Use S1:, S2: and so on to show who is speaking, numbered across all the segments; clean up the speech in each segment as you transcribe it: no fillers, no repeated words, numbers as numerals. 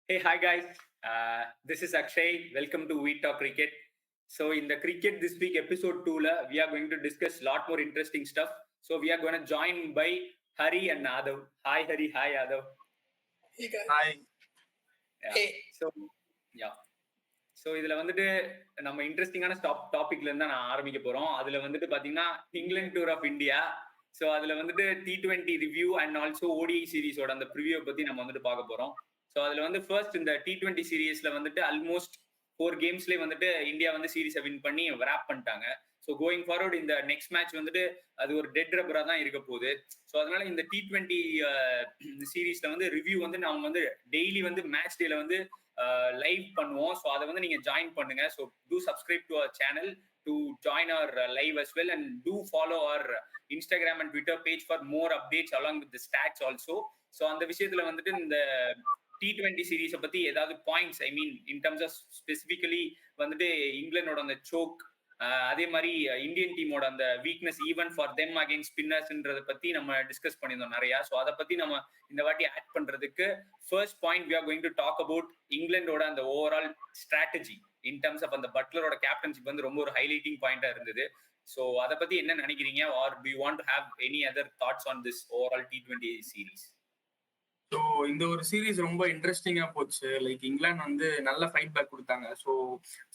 S1: Hey, hi guys. This is Akshay. Welcome to We Talk Cricket. So in the Cricket This Week episode 2, we are going to discuss a lot more interesting stuff. So we are going to join by Hari and Adav. Hi Hari, hi Adav.
S2: Hey guys.
S3: Hi.
S1: Yeah.
S2: Hey.
S1: So இதில் வந்துட்டு நம்ம இன்ட்ரெஸ்டிங்கான டாபிக்ல இருந்தா நான் ஆரம்பிக்க போறோம். அதுல வந்துட்டு பாத்தீங்கன்னா இங்கிலாந்து டூர் ஆஃப் இந்தியா. ஸோ அதுல வந்துட்டு T20 review and also ODI சீரிஸோட அந்த ப்ரிவியூ பத்தி நம்ம வந்துட்டு பார்க்க போறோம். ஸோ அதுல வந்து ஃபர்ஸ்ட் இந்த T20 சீரீஸ்ல வந்துட்டு ஆல்மோஸ்ட் 4 கேம்ஸ்லேயே வந்துட்டு இந்தியா வந்து சீரீஸை வின் பண்ணி ரேப் பண்ணிட்டாங்க. ஸோ கோயிங் ஃபார்வர்ட் இந்த நெக்ஸ்ட் மேட்ச் வந்துட்டு அது ஒரு டெட் ரப்பரா தான் இருக்க போகுது. ஸோ அதனால இந்த T20 சீரீஸ்ல வந்து ரிவ்யூ வந்து நாம வந்து டெய்லி வந்து மேட்ச் டேல வந்து லைவ் பண்ணுவோம். ஸோ அதை வந்து நீங்க ஜாயின் பண்ணுங்க. So to subscribe to our channel to join our live as well, and do follow our Instagram and Twitter page for more updates along with the stats also. So அந்த விஷயத்துல வந்துட்டு இந்த T20 சீரீஸை பத்தி ஏதாவது points, I mean in terms of specifically வந்துட்டு இங்கிலாண்டோட அந்த சோக், அதே மாதிரி இந்தியன் டீமோட அந்த weakness even for them against ஸ்பின்னர்ஸ்ன்றத பத்தி நம்ம டிஸ்கஸ் பண்ணியிருந்தோம் நிறையா. ஸோ அதை பத்தி நம்ம இந்த வாட்டி ஆட் பண்றதுக்கு first point we are going to talk about இங்கிலாண்டோட அந்த overall strategy in terms of அந்த பட்லரோட கேப்டன்ஷிப் வந்து ரொம்ப ஒரு ஹைலைட்டிங் பாயிண்டா இருந்தது. ஸோ அதை பத்தி என்ன நினைக்கிறீங்க, or do you want to have any other thoughts on this overall T20 series?
S3: So இந்த ஒரு சீரீஸ் ரொம்ப இன்ட்ரெஸ்டிங்கா போச்சு. லைக் இங்கிலாந்து வந்து நல்ல ஃபைட் பேக் கொடுத்தாங்க. ஸோ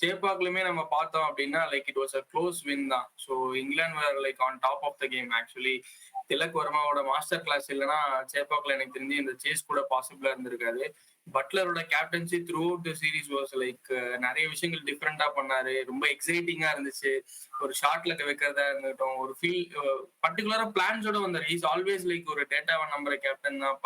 S3: சேப்பாக்லுமே நம்ம பார்த்தோம் அப்படின்னா like it was a close win தான். So England were like on top of the game. Actually Tilak வர்மாவோட மாஸ்டர் கிளாஸ் இல்லைன்னா சேப்பாக்ல எனக்கு தெரிஞ்சு இந்த சேஸ் கூட பாசிபிளா இருந்திருக்காது. பட்லரோட captaincy throughout the series was like நிறைய விஷயங்கள் டிஃப்ரெண்டா பண்ணாரு. ரொம்ப எக்ஸைட்டிங்கா இருந்துச்சு. ஒரு ஷார்ட்ல வைக்கிறதா இருந்துட்டோம், ஒரு ஃபீல் பர்டிகுலரா பிளான்ஸோட வந்தாரு. இஸ் ஆல்வேஸ் லைக் ஒரு டேட்டாவை நம்புற கேப்டன் தான்.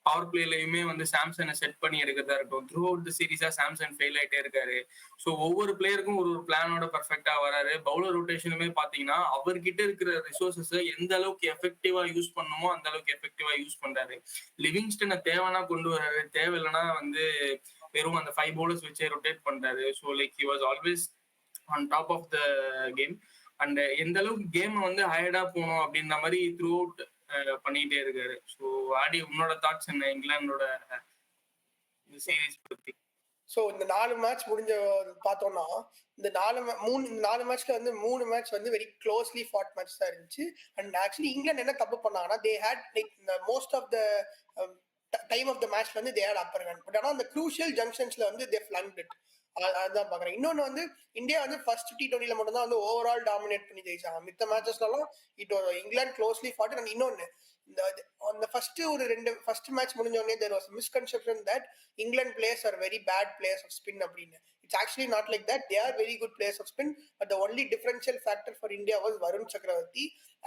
S3: பவர் பிளேலையுமே வந்து சாம்சனை செட் பண்ணி எடுக்கிறதா இருக்கும். த்ரூ அவுட் த சீரீஸா சாம்சன் ஃபெயில் ஆயிட்டே இருக்காரு. ஸோ ஒவ்வொரு பிளேயருக்கும் ஒரு பிளானோட பர்ஃபெக்டா வராரு. பவுலர் ரொட்டேஷனுமே பாத்தீங்கன்னா அவர்கிட்ட இருக்கிற ரிசோர்சஸை எந்த அளவுக்கு எஃபெக்டிவா யூஸ் பண்ணுமோ அந்த அளவுக்கு எஃபெக்டிவா யூஸ் பண்றாரு. லிவிங்ஸ்டனை தேவைன்னா கொண்டு வராரு, தேவையில்லைன்னா வந்து வெறும் அந்த 5 பவுலர்ஸ் வச்சே ரொட்டேட் பண்றாரு. So like he was always on top of the game. And எந்த அளவுக்கு கேம் வந்து ஹையர்டா போகணும் அப்படின்ற மாதிரி த்ரூ அவுட் பண்ணிட்டே இருக்காரு. ஸோ ஆடி, உன்னோட தாட்ஸ் என்ன இங்கிலாந்தோட சீரீஸ் பத்தி?
S2: ஸோ இந்த 4 மேட்ச் முடிஞ்ச பார்த்தோம்னா இந்த 4 மேட்ச்ல வந்து 3 மேட்ச் வந்து வெரி க்ளோஸ்லி ஃபாட் மேட்ச் தான் இருந்துச்சு. அண்ட் ஆக்சுவலி இங்கிலாந்து என்ன தப்பு பண்ணாங்கன்னா they had like most of the time of the மேட்ச்ல வந்து they had upper hand. But ஆனால் அந்த க்ரூஷியல் ஜங்ஷன்ஸ்ல வந்து தே ஃபிளங்க்ட் இட். அதுதான் பாக்குறேன். இன்னொன்னு வந்து இந்தியா வந்து ஃபர்ஸ்ட் T20ல மட்டும் தான் வந்து ஓவரால் டாமினேட் பண்ணி ஜெயிச்சாங்க. மித்த மேட்சஸ்லாம் இங்கிலாந்து க்ளோஸ்லி ஃபாட். அண்ட் இன்னொன்னு இந்த ஃபர்ஸ்ட் மேட்ச் முடிஞ்ச உடனே there was misconception that England players are very bad players of spin அப்படின்னு. It's actually not like that. They are very good players of spin, but the only differential factor for India was Varun Chakravarti.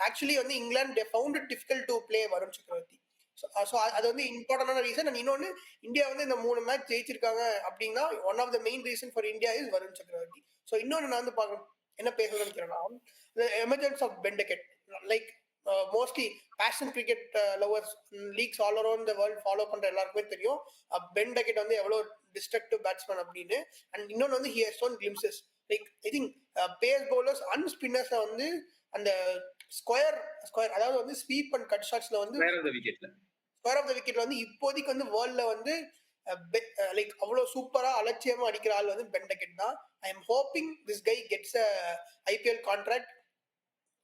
S2: Actually வந்து England they found it difficult to play Varun Chakravarti. So அது வந்து இம்பார்ட்டன்டான reason. And இன்னொன்று, India வந்து இந்த 3 match ஜெயிச்சிருக்காங்க அப்படின்னா one of the main reason for India is Varun Chakravarthy. So இன்னொன்று நான் வந்து என்ன பேச நினைக்கிறேன்னா, emergence of Ben Duckett. Like mostly passion cricket lovers leagues all around the world follow பண்ற எல்லாருக்குமே தெரியும் பென் டக்கெட் வந்து எவ்வளோ டிஸ்ட்ரக்டிவ் பேட்ஸ்மேன் அப்படின்னு. அண்ட் இன்னொன்று வந்து he has shown glimpses. Like I think pace bowlers and ஸ்பின்னர்ஸை வந்து அந்த ஸ்கொயர் அதாவது வந்து ஸ்வீப் அண்ட் கட் ஷாட்ஸ்ல வந்து ஸ்கொயர் ஆஃப் த விக்கெட் வந்து இப்போதைக்கு வந்து வேர்ல்ட்ல வந்து லைக் அவ்வளவு சூப்பரா அலட்சியமா அடிக்கிற ஆள் வந்து பென் டக்கெட் தான். I am hoping this guy gets IPL contract.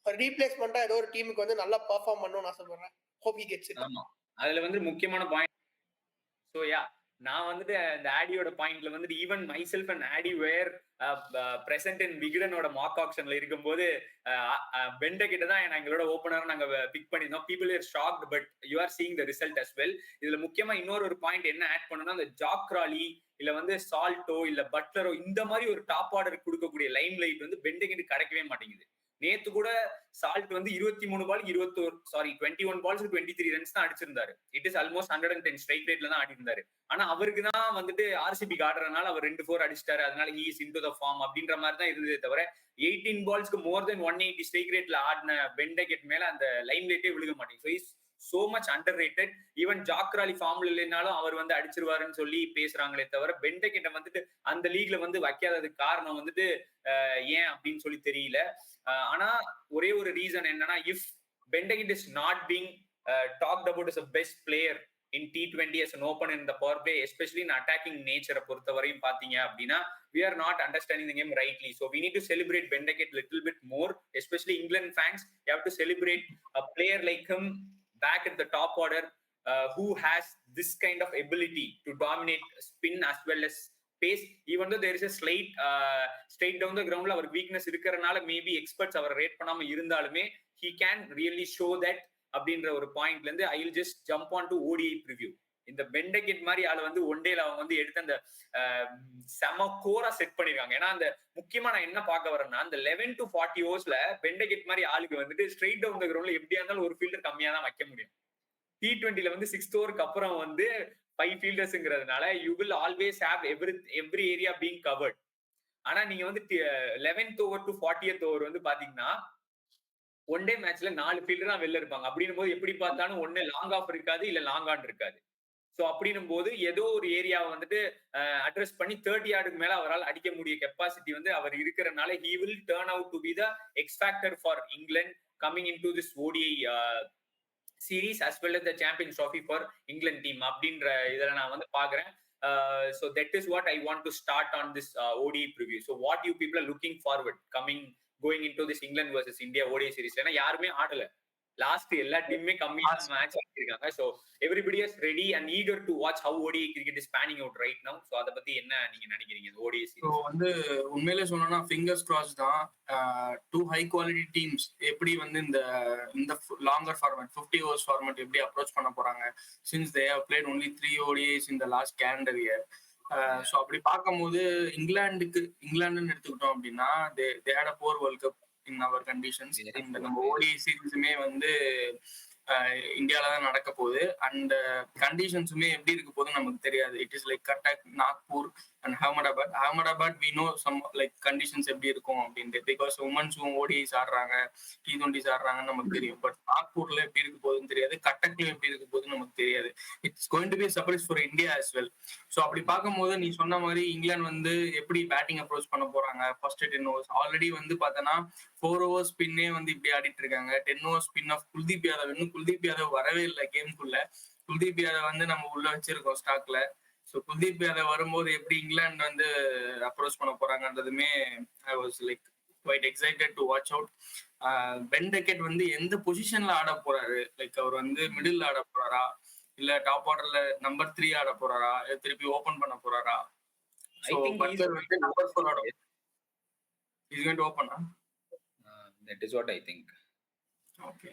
S2: ரீப்ளேஸ்மெண்டா ஏதோ ஒரு டீமுக்கு வந்து நல்லா பெர்ஃபார்ம் பண்ணணும்னு ஆசைப்படுறேன். Hope he gets it.
S1: ஆமா, அதுல வந்து முக்கியமான பாயிண்ட். ஸோ யா, நான் வந்துட்டு இந்த ஆடியோட பாயிண்ட்ல வந்துட்டு even my self and Aadi where present in விகடனோட mark ஆக்ஷன்ல இருக்கும்போது பென் டக்கெட் தான் எங்களோட ஓப்பனரா நாங்க பிக் பண்ணியிருந்தோம். People are shocked, but you are seeing the result as well. இதுல முக்கியமா இன்னொரு பாயிண்ட் என்ன ஆட் பண்ணணும்னா, அந்த ஜாக் கிராலி இல்ல வந்து சால்ட்டோ இல்ல பட்லரோ இந்த மாதிரி ஒரு டாப் ஆர்டர் கொடுக்கக்கூடிய லைம் லைட் வந்து பென் டக்கெட் கிடைக்கவே மாட்டேங்குது. நேத்து கூட சால்ட் வந்து 21 பால்ஸ்க்கு 23 ரன்ஸ் தான் அடிச்சிருந்தாரு. இட் இஸ் ஆல்மோஸ்ட் 110 ஸ்ட்ரைக் ரேட்ல தான் ஆடி இருந்தாரு. ஆனா அவருக்கு தான் வந்துட்டு RCBக்கு ஆடுறதுனால அவர் 2 4 அடிச்சிட்டாரு, அதனால he is into the form அப்படின்ற மாதிரி தான் இருந்ததே தவிர 18 பால்ஸ்க்கு மோர் தென் 180 ஸ்ட்ரைக் ரேட்ல ஆடின பென் டக்கெட் மேல அந்த லைம் லைட்டே விழுக மாட்டேங்குது. so much underrated. ஈவன் ஜாக்ராலி ஃபார்ம்ல இல்லைனாலும் அவர் வந்து அடிச்சிருவாருன்னு சொல்லி பேசுறாங்களே தவிர பென் டக்கெட்டை வந்துட்டு அந்த லீக்ல வந்து வைக்காததுக்கு காரணம் வந்துட்டு ஏன் அப்படின்னு சொல்லி தெரியல. ஆனா ஒரே ஒரு ரீசன் என்னன்னா, if Ben Duckett is not being talked about as a best player in T20 as an opener in the power play, especially in attacking nature பொறுத்தவரையும் பாத்தீங்க அப்படின்னா we are not understanding the game rightly. So we need to celebrate Ben Duckett little bit more, especially England fans. You have to celebrate a player like him back at the top order, who has this kind of ability to dominate spin as well as pace. Even though there is a slight straight down the ground our weakness இருக்கறனால maybe experts அவர் rate பண்ணாம இருந்தாலுமே he can really show that அப்படின்ற ஒரு பாயிண்ட்ல இருந்து I will just jump on to ODI preview. இந்த Ben Duckett மாதிரி ஆளு வந்து ஒன் டேல அவங்க வந்து எடுத்து அந்த செம கோரா செட் பண்ணிருக்காங்க. ஏன்னா அந்த முக்கியமா நான் என்ன பார்க்க வரேன்னா அந்த 11 to 40 ஓவர்ஸ்ல Ben Duckett மாதிரி ஆளுக்கு வந்துட்டு ஸ்ட்ரெயிட் டவுன் த கிரவுண்ட்ல எப்படியா இருந்தாலும் ஒரு ஃபீல்டர் கம்மியா தான் வைக்க முடியும். T20ல வந்து 6th ஓவருக்கு அப்புறம் வந்து 5 ஃபீல்டர்ஸ்ங்கிறதுனால you will always have every area being covered. ஆனா நீங்க வந்து 11th over to 40th over வந்து பாத்தீங்கன்னா ஒன் டே மேட்ச்ல 4 ஃபீல்டர் தான் வெளில இருப்பாங்க. அப்படின்னும் போது எப்படி பார்த்தாலும் ஒன்னு லாங் ஆஃப் இருக்காது, இல்ல லாங் ஆன் இருக்காது. ஸோ அப்படின்னும் போது ஏதோ ஒரு ஏரியாவை வந்துட்டு அட்ரஸ் பண்ணி 30 யார்டுக்கு மேல அவரால் அடிக்க முடிய கெப்பாசிட்டி வந்து அவர் இருக்கிறனால he will turn out to be the X factor for England coming into this ODI series as well as the Champions Trophy for England team அப்படின்ற இதில் நான் வந்து பாக்குறேன். So that is what I want to start on this ODI preview. So what you people are looking forward going into this England versus India ODI series? ஏன்னா யாருமே ஆடல, last எல்லா டீமுமே கம்மியான மேட்ச் ஆடிருக்காங்க. So everybody is ready and eager to watch how ODI cricket is panning out right now. So அத பத்தி என்ன நீங்க நினைக்கிறீங்க இந்த ODI சீரிஸ்?
S3: சோ வந்து உண்மையிலே சொல்லணும்னா ஃபிங்கர்ஸ் கிராஸ் தான். டூ ஹை குவாலிட்டி டீம்ஸ் எப்படி வந்து இந்த லாங்கர் ஃபார்மேட் 50 ஓவர்ஸ் ஃபார்மேட் எப்படி அப்ரோச் பண்ண போறாங்க, since they have played only 3 ODIs in the last calendar year. So அப்படி பார்க்கும்போது இங்கிலாந்துன்னு எடுத்துக்கிட்டோம் அப்படின்னா they had a poor World Cup in our conditions. இந்த நம்ம ODI சீரீஸுமே வந்து இந்தியாவில தான் நடக்க போகுது. அண்ட் கண்டிஷன்ஸுமே எப்படி இருக்க போகுதுன்னு நமக்கு தெரியாது. இட் இஸ் லைக் கட்டக், Nagpur and Ahmedabad we know some like conditions எப்படி இருக்கும் அப்படின்ட்டு. பிகாஸ் உமன்ஸும் ODIs ஆடுறாங்க, T20s ஆடுறாங்கன்னு நமக்கு தெரியும். பட் நாக்பூர்ல எப்படி இருக்க போகுதுன்னு தெரியாது, கட்டக்ல எப்படி இருக்க போகுதுன்னு நமக்கு தெரியாது. It's going to be surprise for India as well. So அப்படி பார்க்கும்போது நீ சொன்ன மாதிரி இங்கிலாந்து வந்து எப்படி பேட்டிங் அப்ரோச் பண்ண போறாங்க ஃபர்ஸ்ட் 10 ஓவர்ஸ். ஆல்ரெடி வந்து பார்த்தோன்னா 4 ஓவர்ஸ் ஸ்பின்னே வந்து இப்படி ஆடிட்டு இருக்காங்க. 10 overs spin off Kuldeep Yadav. இன்னும் குல்தீப் யாதவ் வரவே இல்லை கேமுக்குள்ள. குல்தீப் யாதவ் வந்து நம்ம உள்ள வச்சிருக்கோம் ஸ்டாக்ல. ஸோ குல்தீப் யாதவ் வரும்போது எப்படி இங்கிலாந்து வந்து அப்ரோச் பண்ண போறாங்கன்றதுமே I was like quite excited to watch out. Ben Duckett வந்து எந்த பொசிஷன்ல ஆட போறாரு, லைக் அவர் வந்து மிடில் ஆட போறாரா, இல்ல டாப் ஆர்டர்ல நம்பர் 3 ஆட போறாரா, திருப்பி ஓபன் பண்ண போறாரா?
S1: I think
S3: பட்லர் வந்து நம்பர் 4 ஆட is going to open.
S1: that is what I think.
S3: Okay.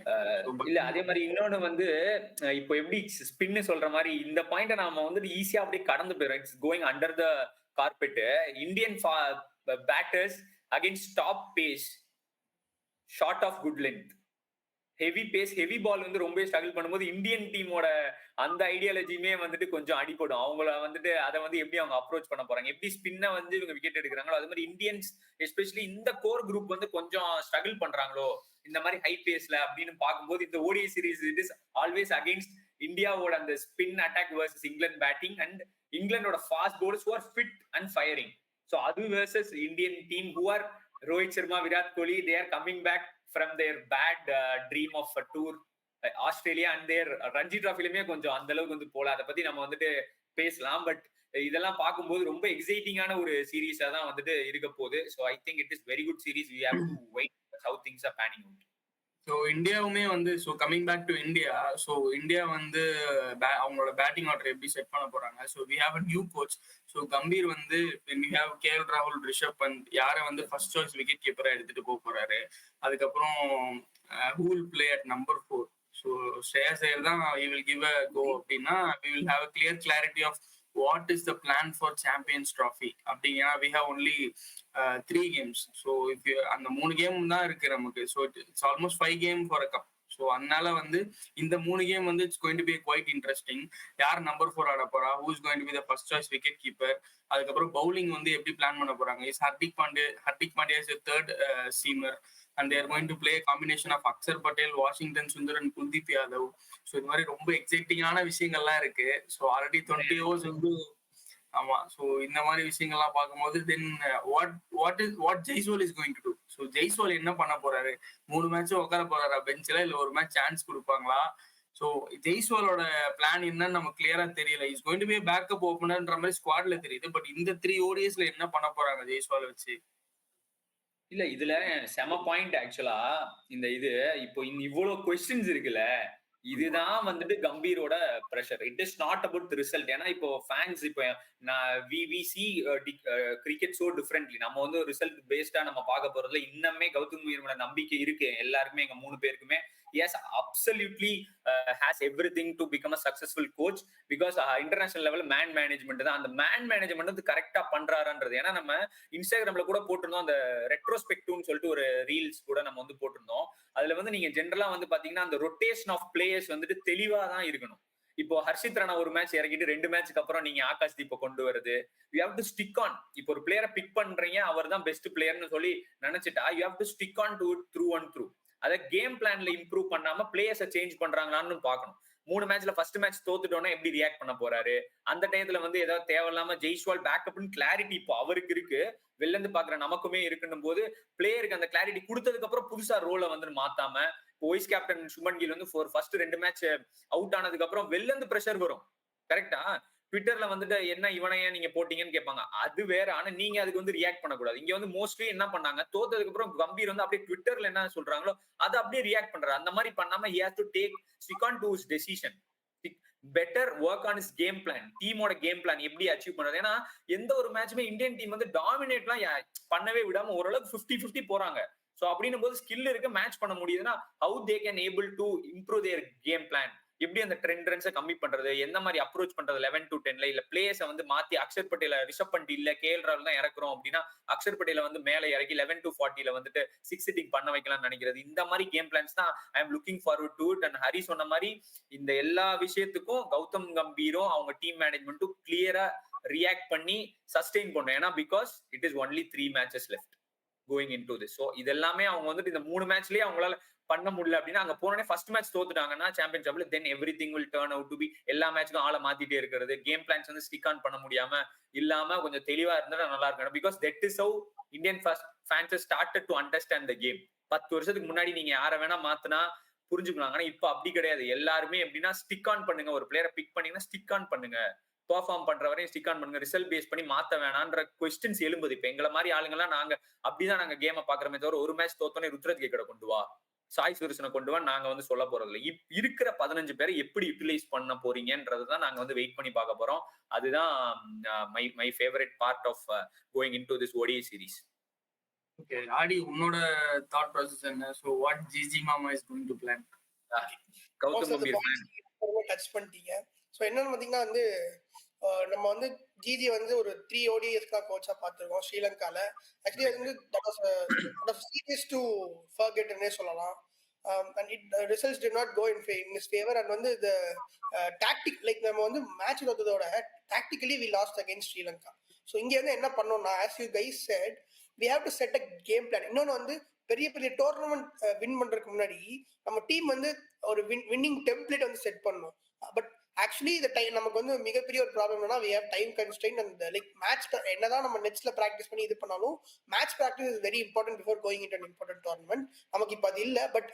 S1: இல்ல அதே மாதிரி இன்னொன்னு வந்து இப்போ எப்படி ஸ்பின்னு சொல்ற மாதிரி இந்த பாயிண்ட நாம வந்து ஈஸியா அப்படியே கடந்து போயிடும். It's going under the carpet. Indian batters against top pace, short of good length, heavy pace, heavy ball வந்து ரொம்ப ஸ்ட்ரகிள் பண்ணும்போது இந்தியன் டீமோட அந்த ஐடியாலஜியுமே வந்துட்டு கொஞ்சம் அடிபடும். அவங்கள வந்துட்டு அதை வந்து எப்படி அவங்க அப்ரோச் பண்ண போறாங்க, எப்படி ஸ்பின்னை வந்து இவங்க விக்கெட் எடுக்கிறாங்களோ அது மாதிரி இந்தியன்ஸ் எஸ்பெஷலி இந்த கோர் குரூப் வந்து கொஞ்சம் ஸ்ட்ரகிள் பண்றாங்களோ இந்த மாதிரி ஹை பேஸ்ல அப்படின்னு பார்க்கும்போது இந்த ODI series it is always against இந்தியாவோட அந்த spin attack versus England batting and இங்கிலாந்தோட fast bowlers who are fit and firing. So அது versus Indian team who are Rohit Sharma, Virat Kohli, they are coming back from their bad dream of a tour Australia and their Ranji டிராஃபிலுமே கொஞ்சம் அந்த அளவுக்கு வந்து போல. அதை பத்தி நம்ம வந்துட்டு பேசலாம். பட் இதெல்லாம் பார்க்கும்போது ரொம்ப எக்ஸைட்டிங்கான ஒரு சீரீஸா தான் வந்துட்டு இருக்க போகுது. So I think it is very good series. we have to wait how things are panning out.
S3: So இந்தியாவுமே வந்து so coming back to India, so India வந்து அவங்களோட பேட்டிங் ஆர்டர் எப்படி செட் பண்ண போறாங்க. So we have a new coach. So Gambhir வந்து we have KL ராகுல், ரிஷப் பந்த், யாரை வந்து ஃபர்ஸ்ட் சாய்ஸ் விக்கெட் கீப்பரா எடுத்துட்டு போறாரு. அதுக்கப்புறம் who will play at number 4. So ஸ்ரேயஸ் ஐயர் தான் he will give a go அப்படின்னா we will have a clear clarity of what is the plan for Champions Trophy அப்படின்னா we have only 3 games. So if அந்த 3 game தான் இருக்கு நமக்கு. So it's almost 5 game for a cup. So அதனால வந்து இந்த 3 game வந்து it's going to be quite interesting. யார் நம்பர் 4 ஆட போறா, who is going to be the first choice wicket keeper, அதுக்கப்புறம் பவுலிங் வந்து எப்படி பிளான் பண்ண போறாங்க. Is Hardik Pandya is third seamer and they are going to play a combination of Akshar Patel, Washington Sundar and Kuldeep Yadav. So இது மாதிரி ரொம்ப எக்ஸைட்டிங்கான விஷயங்கள்லாம் இருக்கு. ஸோ ஆல்ரெடி 20 ஓவர்ஸ் வந்து ஆமா. ஸோ இந்த மாதிரி விஷயங்கள்லாம் பார்க்கும்போது then what Jaiswal is going to do. So Jaiswal என்ன பண்ண போறாரு, 3 மேட்சும் உட்கார போறாரா பெஞ்சில், இல்லை ஒரு மேட்ச் சான்ஸ் கொடுப்பாங்களா? ஸோ ஜெய்ஸ்வாலோட பிளான் என்னன்னு நமக்கு கிளியரா தெரியல. Is going to be backup ஓப்பனர்ன்ற மாதிரி ஸ்குவாட்ல தெரியுது. பட் இந்த 3 ODIsல என்ன பண்ண போறாங்க ஜெய்ஸ்வால் வச்சு?
S1: இல்ல இதுல செம பாயிண்ட் ஆக்சுவலா. இந்த இது இப்போ இவ்வளவு கொஸ்டின்ஸ் இருக்குல்ல, இதுதான் வந்துட்டு கம்பீரோட pressure. It is not about result. ஏன்னா இப்போ ஃபேன்ஸ் இப்போ we see cricket so differently. நம்ம வந்து ரிசல்ட் பேஸ்டா நம்ம பார்க்க போறதுல இன்னமே கௌதம் கம்பீர் நம்பிக்கை இருக்கு எல்லாருக்குமே, எங்க 3 பேருக்குமே. Yes, absolutely has everything to become a successful coach because international level man management தான். அந்த man management வந்து கரெக்டா பண்றாருன்றது. ஏன்னா நம்ம இன்ஸ்டாகிராம்ல கூட போட்டிருந்தோம், அந்த ரெட்ரோஸ்பெக்டிவ்னு சொல்லிட்டு ஒரு ரீல்ஸ் கூட நம்ம வந்து போட்டிருந்தோம். அதுல வந்து நீங்க ஜென்ரலா வந்து பாத்தீங்கன்னா அந்த ரொட்டேஷன் ஆஃப் பிளேயர்ஸ் வந்துட்டு தெளிவா தான் இருக்கணும். இப்போ ஹர்ஷித் ராணா ஒரு மேட்ச் இறக்கிட்டு 2 மேட்ச்க்கு அப்புறம் நீங்க ஆகாஷ் தீப்பை கொண்டு வருது. You have to stick on. இப்போ ஒரு பிளேயரை பிக் பண்றீங்க, அவர் தான் பெஸ்ட் பிளேயர்னு சொல்லி நினைச்சிட்டா you have to stick on to through and through. அதை கேம் பிளான்ல இம்ப்ரூவ் பண்ணாம பிளேயர்ஸை சேஞ்ச் பண்றாங்களான்னு பார்க்கணும். 3 மேட்ச்ல ஃபர்ஸ்ட் மேட்ச் தோத்துட்டோன்னா எப்படி ரியாக்ட் பண்ண போறாரு? அந்த டயத்துல வந்து ஏதாவது தேவையில்லாம ஜெய்ஸ்வால் பேக்கப்னு கிளாரிட்டி இப்போ அவருக்கு இருக்கு, வெளில இருந்து பாக்குற நமக்குமே இருக்குன்னும் போது பிளேயருக்கு அந்த கிளாரிட்டி கொடுத்ததுக்கு அப்புறம் புதுசா ரோலை வந்து மாத்தாம, வைஸ் கேப்டன் சுமன் கில் வந்து ஃபர்ஸ்ட் 2 மேட்ச் அவுட் ஆனதுக்கு அப்புறம் வெளில இருந்து பிரஷர் வரும். கரெக்டா? ட்விட்டர்ல வந்துட்டு என்ன இவனையா நீங்க போட்டீங்கன்னு கேட்பாங்க, அது வேற. ஆனா நீங்க அதுக்கு வந்து ரியாக்ட் பண்ணக்கூடாது. இங்க வந்து மோஸ்ட்லி என்ன பண்ணாங்க, தோத்ததுக்கு அப்புறம் கம்பீர் வந்து அப்படியே ட்விட்டர்ல என்ன சொல்றாங்களோ அதை அப்படியே ரியாக்ட் பண்றாரு. அந்த மாதிரி பண்ணாம he has to take stick on to his decision, better work on is game plan. டீமோட கேம் பிளான் எப்படி அச்சீவ் பண்றது. ஏன்னா எந்த ஒரு மேட்சுமே இந்தியன் டீம் வந்து டாமினேட்லாம் பண்ணவே விடாம ஓரளவுக்கு 50-50 போறாங்க. சோ அப்படின்னும் போது ஸ்கில் இருக்கு, மேட்ச் பண்ண முடியுதுன்னா how they can able to improve their game plan. எப்படி அந்த ட்ரெண்ட் ரன்ஸை கம்மி பண்றது, எந்த மாதிரி அப்ரோச் பண்றது 11 to 10ல, இல்ல பிளேயர்ஸை வந்து மாத்தி அக்ஷர் பட்டேல ரிஷப் பண்ட் இல்ல KL ராகுல் தான் இறக்குறோம் அப்படின்னா அக்ஷர் பட்டேல வந்து மேல இறக்கி 11 to 40ல வந்துட்டு 6 ஹிட்டிங் பண்ண வைக்கலாம்னு நினைக்கிறது. இந்த மாதிரி கேம் பிளான்ஸ் தான் I am looking forward to it. And Hari சொன்ன மாதிரி இந்த எல்லா விஷயத்துக்கும் கௌதம் கம்பீரும் அவங்க டீம் மேனேஜ்மெண்ட்டும் கிளியரா ரியாக்ட் பண்ணி சஸ்டெயின் பண்ணும். ஏன்னா because it is only 3 matches left going into this. So இதெல்லாமே அவங்க வந்துட்டு இந்த 3 மேட்ச்லயே அவங்களால பண்ண முடியல அப்படின்னா, அங்க போனோடனே ஃபர்ஸ்ட் மேட்ச் தோத்துட்டாங்கன்னா சாம்பியன்ஷிப்ல then everything will turn out to be, எல்லா மேட்ச்க்கும் ஆளை மாத்திட்டே இருக்கிறது, கேம் பிளான்ஸ் வந்து ஸ்டிக் ஆன் பண்ண முடியாம இல்லாம கொஞ்சம் தெளிவா இருந்தா நல்லா இருக்கும். Because that is how Indian fans started to understand the game. 10 வருஷத்துக்கு முன்னாடி நீங்க யாரை வேணா மாத்தினா புரிஞ்சுக்கலாம். ஆனா இப்ப அப்படி கிடையாது. எல்லாருமே எப்படின்னா ஸ்டிக் ஆன் பண்ணுங்க, ஒரு பிளேயரை பிக் பண்ணீங்கன்னா ஸ்டிக் ஆன் பண்ணுங்க, பெர்ஃபார்ம் பண்ற வரையும் ஸ்டிக் ஆன் பண்ணுங்க, ரிசல்ட் பேஸ் பண்ணி மாத்த வேணான்ற கொஸ்டின்ஸ் எழும்புது. இப்ப எங்களை மாதிரி ஆளுங்கெல்லாம் நாங்க அப்படிதான் நாங்க கேமை பாக்குறமே தவிர ஒரு மேட்ச் தோத்தோன்னே ருத்ரஜ் கேக்கட கொண்டு வா, சாய் சுதர்சனை கொண்டு வா நாங்க வந்து சொல்ல போறது இல்லை. இருக்கிற 15 பேரை எப்படி யூட்டிலைஸ் பண்ண போறீங்கன்றதுதான் நாங்க வந்து வெயிட் பண்ணி பார்க்க போறோம். அதுதான் my favourite part of going into this ODI series.
S3: Okay ஆடி, உன்னோட தாட் ப்ராசஸ் என்ன? சோ வாட் ஜிஜி மாமா is going to plan?
S1: Gautam Gambhir
S2: touch பண்ணிட்டீங்க. சோ என்னன்னு பாத்தீங்கன்னா வந்து நம்ம வந்து ஜிஜி வந்து ஒரு 3 ODIsக்கு கோச்சா பார்த்திருக்கோம் ஸ்ரீலங்கால. ஆக்சுவலி அது வந்து சீரியஸ் டு ஃபர்கெட்னே சொல்லலாம். And the results did not go in his favor. And வந்து the tactic, like நம்ம வந்து match தோத்ததோட tactically we lost against Sri Lanka. So இங்க வந்து என்ன பண்ணோம்னா, as you guys said, we have to set a game plan. இன்னொன்னு வந்து பெரிய பெரிய டோர்னமெண்ட் வின் பண்றதுக்கு முன்னாடி நம்ம டீம் வந்து ஒரு வின்னிங் டெம்ப்ளேட் வந்து செட் பண்ணணும். பட் ஆக்சுவலி இந்த டைம் நமக்கு வந்து மிகப்பெரிய ஒரு ப்ராப்ளம் என்னன்னா, we have time constraint and like match என்னதான் நம்ம நெட்ஸ்ல பிராக்டிஸ் பண்ணி இது பண்ணாலும் match practice is very important before going into an important tournament. நமக்கு இப்போ அது இல்ல. But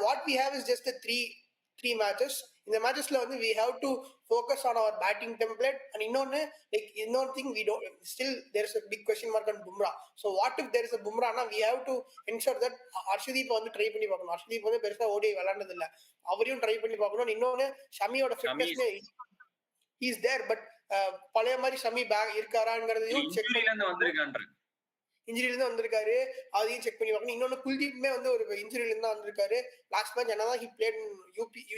S2: what we have is just a three matches. இந்த மேட்சஸ்ல வந்து we have to focus on our batting template. And இன்னொன்னு thing, we don't, still there is a big question mark on Bumrah. So what if there is a Bumrah na, we have to ensure that Arshdeep வந்து try பண்ணி பார்க்கணும். Arshdeep வந்து பெருசா ODI விளையாண்டது இல்ல, அவரையும் try பண்ணி பார்க்கணும். இன்னொன்னு ஷமியோட fitness he is there, but பழைய மாதிரி ஷமி பேக் இருக்காராங்கிறதையும் செக் பண்ணி வந்திருக்காரு. இன்ஜுரியில இருந்து வந்திருக்காரு, அதையும் செக் பண்ணி பார்க்கணும். இன்னொன்னு குல்தீப்மே வந்து ஒரு இன்ஜுரியில இருந்து வந்திருக்காரு. லாஸ்ட் மேட்ச் என்னதான் ஹி பிளேட்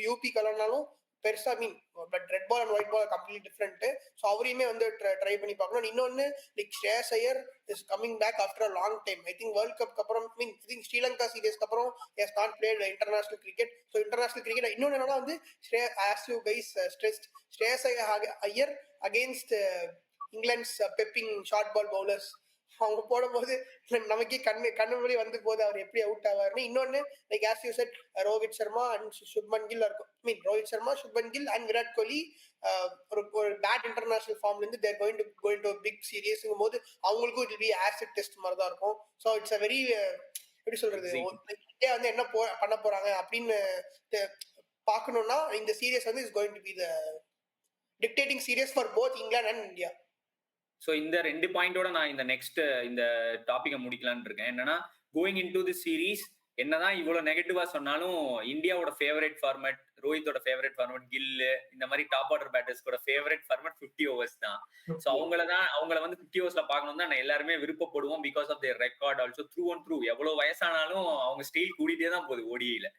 S2: யூபி கலர்னாலும் பெருசா mean but red ball and white ball complete different. So அவரையுமே வந்து ட்ரை பண்ணி பார்க்கணும். இன்னொன்னு like Shreyas Iyer is coming back after a long time. I think world கப்க்கு அப்புறம் ஸ்ரீலங்கா சீரீஸ்க்கு அப்புறம் has not played international cricket. So international cricket இன்னொன்னு என்னன்னா வந்து as you guys stressed, Shreyas Iyer against England's pepping short ball bowlers அவங்க போடும்போது நமக்கே கண்ணு வழி வந்து போது அவர் எப்படி அவுட் ஆவாருன்னு. இன்னொன்னு like as you said Rohit Sharma and Shubman Gill இருக்கும். ரோஹித் சர்மா, சுப்மன் கில் அண்ட் விராட் கோலி ஒரு பேட் இன்டர்நேஷனல் ஃபார்ம்ல இருந்து தேர் கோயிங் டு பிக் சீரியஸ்ங்கும் போது அவங்களுக்கும் it will be acid test மாதிரி தான் இருக்கும். ஸோ இட்ஸ் அ வெரி எப்படி சொல்றது, வந்து என்ன பண்ண போறாங்க அப்படின்னு பார்க்கணும்னா இந்த சீரியஸ் வந்து is going to be the dictating series for both இங்கிலாந்து அண்ட் இந்தியா.
S1: ஸோ இந்த 2 பாயிண்டோட நான் இந்த நெக்ஸ்ட் இந்த டாபிக்கை முடிக்கலான்னு இருக்கேன். என்னன்னா going in to the series என்னதான் இவ்வளவு நெகட்டிவா சொன்னாலும் இந்தியாவோட ஃபேவரட் ஃபார்மேட், ரோஹித்தோட ஃபேவரட் ஃபார்மேட், கில்லு இந்த மாதிரி டாப் ஆர்டர் பேட்டர்ஸ்கோட ஃபேவரட் ஃபார்மேட் 50 ஓவர்ஸ் தான். ஸோ அவங்கள வந்து 50 ஓவர்ஸ்ல பார்க்கணும் தான் எல்லாருமே விருப்பப்படுவோம். Because of their record also through and through. எவ்வளவு வயசானாலும் அவங்க ஸ்டைல் கூடிட்டே தான் போகுது ஓடிஐல.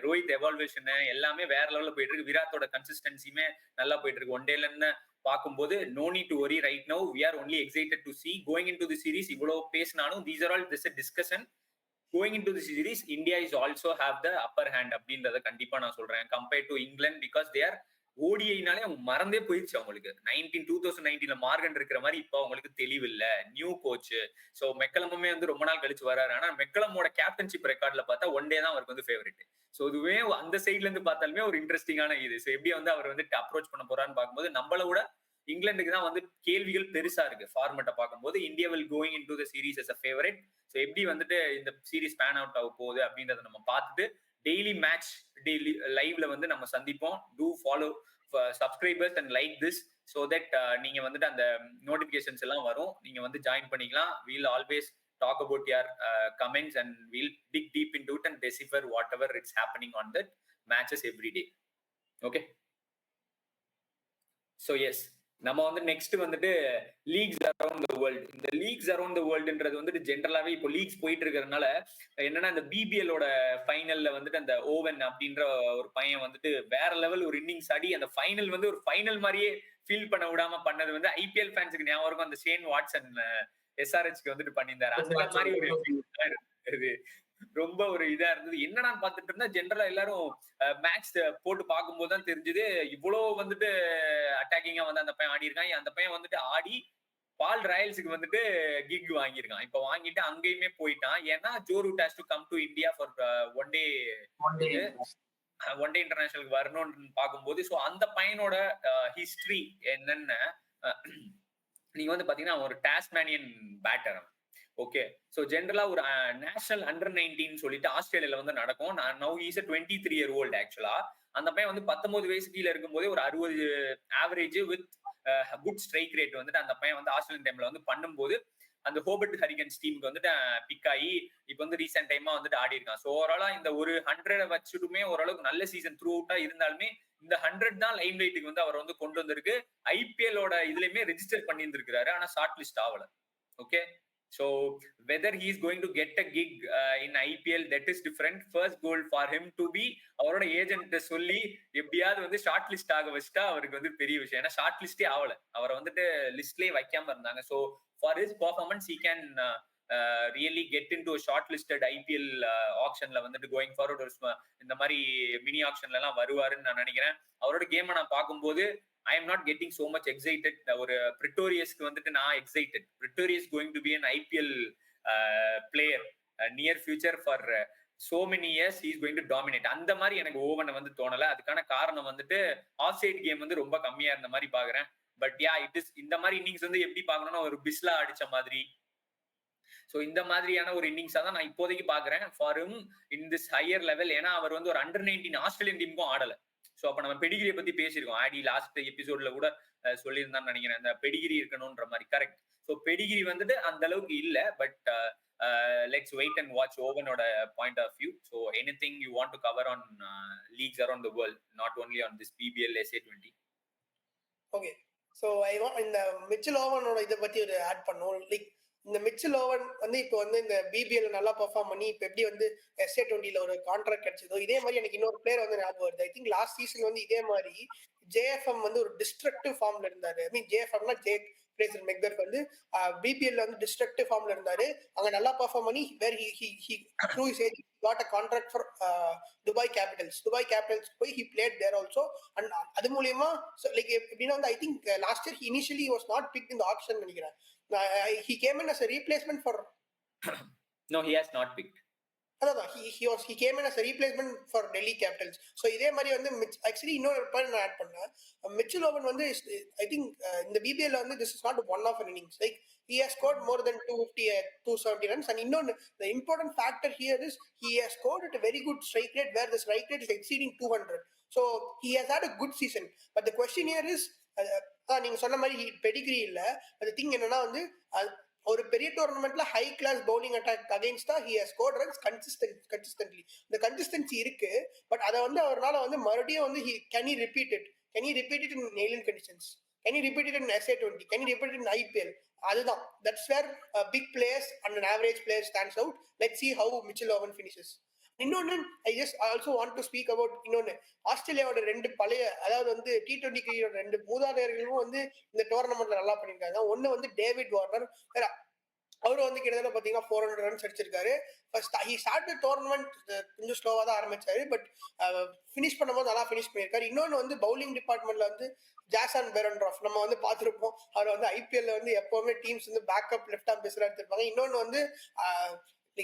S1: ரோஹித் எவால்வேஷன் எல்லாமே வேற லெவல்ல போயிட்டு இருக்கு. விராட்டோட கன்சிஸ்டன்சியுமே நல்லா போயிட்டு இருக்கு. ஒன் டேல இருந்து பார்க்கும்போது no need to worry right now. We are only excited to see going in to the series. இவ்வளவு பேசினாலும் these are all this a discussion. Going in to the series India is also have the upper hand அப்படின்றத கண்டிப்பா நான் சொல்றேன் compared to England. Because they are ஓடிஐனாலே அவங்க மறந்தே போயிடுச்சு அவங்களுக்கு. 2019 மார்கன் இருக்கிற மாதிரி இப்போ அவங்களுக்கு தெளிவில்ல. New coach. ஸோ மெக்கலமுமே வந்து ரொம்ப நாள் கழிச்சு வராரு. ஆனா மெக்கலமோட கேப்டன்ஷிப் ரெக்கார்ட்ல பார்த்தா ஒன் டே தான் அவருக்கு வந்து ஃபேவரட். ஸோ இதுவே அந்த சைட்ல இருந்து பார்த்தாலுமே ஒரு இன்ட்ரெஸ்டிங்கான இது. ஸோ எப்படி வந்து அவர் வந்து அப்ரோச் பண்ண போறான்னு பார்க்கும்போது நம்மள விட இங்கிலாந்துக்கு தான் வந்து கேள்விகள் பெருசா இருக்கு. ஃபார்மேட்டை பார்க்கும்போது India will going in to the series as a favourite. So எப்படி வந்துட்டு இந்த சீரீஸ் பேன் அவுட் ஆக போகுது அப்படின்றத நம்ம பார்த்துட்டு டெய்லி மேட்ச் டெய்லி லைவ்ல வந்து நம்ம சந்திப்போம். To follow subscribers and like this so that நீங்க வந்துட்டு அந்த நோட்டிபிகேஷன்ஸ் எல்லாம் வரும். நீங்க வந்து ஜாயின் பண்ணிக்கலாம். Wheel always talk about your comments and we'll dig deep into it and decipher whatever it's happening on the matches every day. Okay, so yes, நம்ம வந்து நெக்ஸ்ட் வந்துட்டு லீக்ஸ் அரௌண்ட் த வேர்ல்டு. இந்த leaks around the வேர்ல்டுன்றது வந்துட்டு ஜென்ரலாவே இப்போ leaks போயிட்டு இருக்கிறதுனால என்னன்னா இந்த பிபிஎலோட ஃபைனல்ல வந்துட்டு அந்த ஓவன் அப்படின்ற ஒரு பையன் வந்துட்டு வேற லெவல் ஒரு இன்னிங்ஸ் ஆடி அந்த ஃபைனல் வந்து ஒரு ஃபைனல் மாதிரியே ஃபீல் பண்ண விடாம பண்ணது வந்து ஐபிஎல் ஃபேன்ஸுக்கு ஞாபகம் இருக்கும். அந்த ஷேன் வாட்சன் எஸ்ஆர்ஹெச்க்கு வந்துட்டு பண்ணியிருந்தாரு. அந்த மாதிரி ஒரு ரொம்ப ஒரு இதா இருந்தது. என்னடா பாத்துட்டு இருந்தா ஜென்ரலா எல்லாரும் மேட்ச் போட்டு பார்க்கும்போது தான் தெரிஞ்சது இவ்வளவு வந்துட்டு அட்டாக்கிங்கா வந்து அந்த பையன் ஆடி இருக்கான். அந்த பையன் வந்துட்டு ஆடி பால் ராயல்ஸுக்கு வந்துட்டு கிக் வாங்கியிருக்கான். இப்ப வாங்கிட்டு அங்கேயுமே போயிட்டான். ஏன்னா Joe Root has to come to India for one day இன்டர்நேஷனலுக்கு வரணும்னு பார்க்கும்போது ஸோ அந்த பையனோட ஹிஸ்டரி என்னன்னு நீங்க வந்து பாத்தீங்கன்னா ஒரு டாஸ்மேனியன் பேட்டர். ஓகே, ஸோ ஜென்ரலா ஒரு நேஷனல் அண்டர் 19 சொல்லிட்டு ஆஸ்திரேலியால வந்து நடக்கும். நவ் இஸ் 23 year old ஆக்சுவலா. அந்த பையன் வந்து 19 வயசு கீழே இருக்கும்போதே ஒரு 60 average with good strike rate வந்துட்டு அந்த பையன் வந்து ஆஸ்திரேலியன் டைம்ல வந்து பண்ணும்போது அந்த ஹோபர்ட் ஹரிகன்ஸ் டீமுக்கு வந்துட்டு பிக் ஆகி இப்போ வந்து ரீசெண்ட் டைமா வந்துட்டு ஆடி இருக்கான். ஸோ ஓவராலா இந்த ஒரு 100 வச்சுட்டுமே ஓரளவுக்கு நல்ல சீசன் த்ரூ அவுட்டா இருந்தாலுமே இந்த 100 தான் லைம் லைட்டுக்கு வந்து அவர் வந்து கொண்டு வந்திருக்கு. ஐபிஎலோட இதுலயுமே ரெஜிஸ்டர் பண்ணி இருந்திருக்காரு. ஆனா ஷார்ட் லிஸ்ட் ஆகல. Okay, so whether he is going to get a gig in IPL, that is different. First goal for him to be அவரோட ஏஜென்ட் சொல்லி எப்படியாவது வந்து ஷார்ட் லிஸ்ட் ஆக வச்சுட்டா அவருக்கு வந்து பெரிய விஷயம். ஏன்னா ஷார்ட் லிஸ்டே ஆகல, அவரை வந்துட்டு லிஸ்ட்லயே வைக்காம இருந்தாங்க. So for his performance he can really get into a short listed IPL ஆப்ஷன்ல வந்துட்டு கோயிங் ஃபார்வர்ட் ஒரு இந்த மாதிரி மினி ஆப்ஷன்ல எல்லாம் வருவாருன்னு நான் நினைக்கிறேன். அவரோட கேமை நான் பார்க்கும்போது I am not getting so much excited. ஒரு பிரிட்டோரியஸ்க்கு வந்துட்டு நான் excited. Pretorius going to be an IPL player near future for so many years he is going to dominate. அந்த மாதிரி எனக்கு ஓவனை வந்து தோணல. அதுக்கான காரணம் வந்துட்டு ஆஃப் சைட் கேம் வந்து ரொம்ப கம்மியா இருந்த மாதிரி பாக்குறேன். பட் யா இட் இஸ் இந்த மாதிரி இன்னிங்ஸ் வந்து எப்படி பாக்கணும்னா ஒரு பிஸ்லா அடிச்ச மாதிரி. ஸோ இந்த மாதிரியான ஒரு இன்னிங்ஸா தான் நான் இப்போதைக்கு பாக்குறேன் for him in this higher level. ஏன்னா அவர் வந்து ஒரு அண்டர் 19 ஆஸ்திரேலியன் டீமுக்கும் ஆடல. ஸோ அப்ப நம்ம பெடிகிரியை பத்தி பேசியிருக்கோம். ஆடி லாஸ்ட் எபிசோட்ல கூட சொல்லியிருந்தான்னு நினைக்கிறேன். அந்த பெடிகிரி இருக்கணும்ன்ற மாதிரி. கரெக்ட். ஸோ பெடிகிரி வந்துட்டு அந்த அளவுக்கு இல்ல. But let's wait and watch ஓவனோட point of view. So anything you want to cover on leagues around the world, not only on this PBL SA20?
S2: Okay, so I want இந்த Mitchell ஓவனோட இதை பத்தி ஒரு add பண்ணுவோம். Like இந்த Mitchell oven வந்து இப்போ வந்து இந்த பிபிஎல் நல்லா பெர்ஃபார்ம் பண்ணி இப்போ எப்படி வந்து SA20ல ஒரு கான்ட்ராக்ட் கிடைச்சதோ இதே மாதிரி எனக்கு இன்னொரு பிளேயர் வந்து ஞாபகம் வருது. ஐ திங்க் லாஸ்ட் சீசன் வந்து இதே மாதிரி ஜேஎஃப்எம் வந்து ஒரு டிஸ்ட்ரக்டிவ் ஃபார்ம்ல இருந்தாரு. ஐ மீன் ஜேஎஃப்எம்னா ஜேக் ஃப்ரேசர் மெக்பர்த் வந்து பிபிஎல்ல வந்து டிஸ்ட்ரக்டிவ் ஃபார்ம்ல இருந்தாரு. அங்க நல்லா பெர்ஃபார்ம் பண்ணி வேர் he through his age got a contract for Dubai Capitals போய் he played there also. and அது மூலமா லைக் எப்படின்னா வந்து I think last year initially he was not picked in the auction நினைக்கிறேன். He came in as a replacement for
S1: no, he has not picked.
S2: அதான் he came in as a replacement for Delhi Capitals. So இதே மாதிரி வந்து actually இன்னொரு point நான் add பண்ணேன். Mitchell oven வந்து I think இந்த BBL வந்து this is not one of an innings. Like he has scored more than 250 270 runs, and இன்னொன்னு the important factor here is he has scored at a very good strike rate where the strike rate is exceeding 200. So he has had a good season. But the question here is நீங்க சொன்ன மாதிரி Pedigree இல்ல. அந்த thing என்னன்னா வந்து ஒரு பெரிய டோர்னமெண்ட்ல ஹை கிளாஸ் பவுலிங் அட்டாக் அகைன்ஸ்டா he has scored runs consistently. இந்த கன்சிஸ்டன்சி இருக்கு. பட் அதை வந்து அவரால் வந்து மறுபடியும் வந்து can he repeat it in alien conditions, can he repeat it in SA20, can he repeat it in IPL? அதுதான் that's where big players and an average player stands out. Let's see how Mitchell Owen finishes. இன்னொன்னு I also want to speak about இன்னொன்னு, ஆஸ்திரேலியாவோட 2 பழைய, அதாவது வந்து T20 cricket 2 மூதாதையர்களும் வந்து இந்த டோர்னமெண்ட்ல நல்லா பண்ணிருக்காங்க. ஒன்னு வந்து டேவிட் வார்னர், அவரு வந்து கிட்டத்தட்ட பாத்தீங்கன்னா 400 ரன்ஸ் அடிச்சிருக்காரு. ஹி ஸ்டார்ட் டோர்னமெண்ட் கொஞ்சம் ஸ்லோவா தான் ஆரம்பிச்சாரு, பட் ஃபினிஷ் பண்ணும்போது நல்லா ஃபினிஷ் பண்ணியிருக்காரு. இன்னொன்னு வந்து பவுலிங் டிபார்ட்மெண்ட்ல வந்து ஜாசன் பெரன்ட்ராஃப் நம்ம வந்து பார்த்துருப்போம். அவர் வந்து IPL வந்து எப்பவுமே டீம்ஸ் வந்து பேக்கப் லெஃப்ட் ஆம் பேசரா எடுத்திருப்பாங்க. இன்னொன்னு வந்து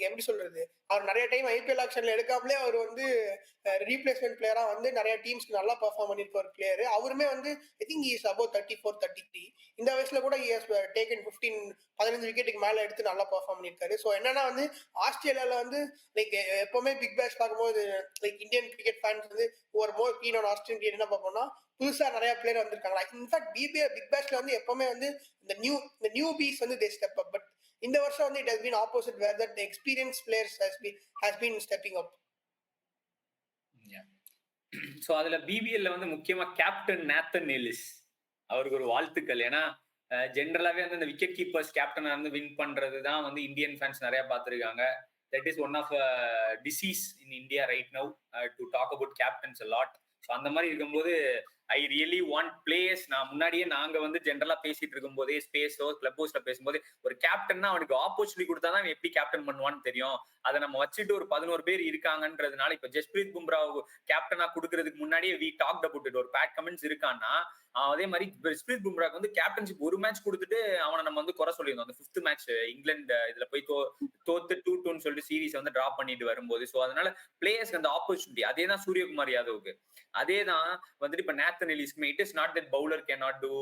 S2: எப்படி சொல்றது, அவர் நிறைய டைம் IPL ஆக்ஷன்ல எடுக்காமலே அவர் வந்து ரீப்ளேஸ்மெண்ட் பிளேயரா வந்து நிறைய டீம்ஸ்க்கு நல்லா பெர்ஃபார்ம் பண்ணிருக்க ஒரு பிளேயர். அவருமே வந்து ஐ திங்க் இஸ் அபவுட் 34 33. இந்த வயசுல கூட டேக்கன் 15 விக்கெட்டுக்கு மேல எடுத்து நல்லா பெர்ஃபார்ம் பண்ணிருக்காரு. ஸோ என்னன்னா வந்து ஆஸ்திரேலியால வந்து லைக் எப்பவுமே பிக் பேஷ் பார்க்கும்போது லைக் இந்தியன் கிரிக்கெட் ஃபேன்ஸ் வந்து ஒரு மோர் கீன் ஆன் ஆஸ்திரேலியன் கிரிக்கெட் என்ன பார்ப்போம்னா புதுசா நிறைய பிளேயர் வந்திருக்காங்களா. இன்ஃபேக்ட் பிக் பேஷ்ல வந்து எப்பவுமே வந்து இந்த நியூ பீஸ் வந்து தே ஸ்டெப் அப். பட் இந்த வருஷம் வந்து it has been opposite where that the experienced players has been stepping up.
S1: So அதுல BBLல வந்து முக்கியமா கேப்டன் நேத்தன் எல்லிஸ் அவருக்கு ஒரு வாழ்த்துக்கள். ஏன்னா ஜென்ரலாவே வந்து இந்த விக்கெட் கீப்பர்ஸ் கேப்டனா இருந்து வின் பண்றதுதான் வந்து இந்தியன் ஃபேன்ஸ் நிறைய பார்த்திருக்காங்க. That is one of disease in India right now to talk about captains a lot. So அந்த மாதிரி இருக்கும்போது ஐ ரியலி வாண்ட் பிளேயர்ஸ். நான் முன்னாடியே நாங்க வந்து ஜென்ரலா பேசிட்டு இருக்கும் போதே ஸ்பேஸோ கிளப் ஹவுஸ்ல பேசும்போது ஒரு கேப்டன்னா அவனுக்கு ஆப்பர்ச்சுனிட்டி கொடுத்தாதான் அவன் எப்படி கேப்டன் பண்ணுவான்னு தெரியும். அதை நம்ம வச்சுட்டு ஒரு 11 பேர் இருக்காங்கன்றதுனால இப்ப ஜஸ்பிரீத் பும்ரா கேப்டனா கொடுக்கறதுக்கு முன்னாடியே வி டாக் அபவுட் இட். ஒரு பேட் கமெண்ட்ஸ் இருக்கான்னா அதே மாதிரி ஜஸ்பிரீத் பும்ராக்கு வந்து கேப்டன்ஷிப் ஒரு மேட்ச் கொடுத்துட்டு அவனை நம்ம வந்து குறை சொல்லியிருந்தோம். அந்த 5th மேட்ச் இங்கிலாந்து இதுல போய் தோத்து 2-2 சொல்லிட்டு சீரீஸ் வந்து டிரா பண்ணிட்டு வரும்போது. ஸோ அதனால பிளேயர்ஸ்க்கு அந்த ஆப்பர்ச்சுனிட்டி அதேதான் சூரியகுமார் யாதவுக்கு, அதேதான் வந்துட்டு இப்ப நேத்தன் எல்லிஸ்க்குமே. It is not that bowler cannot do,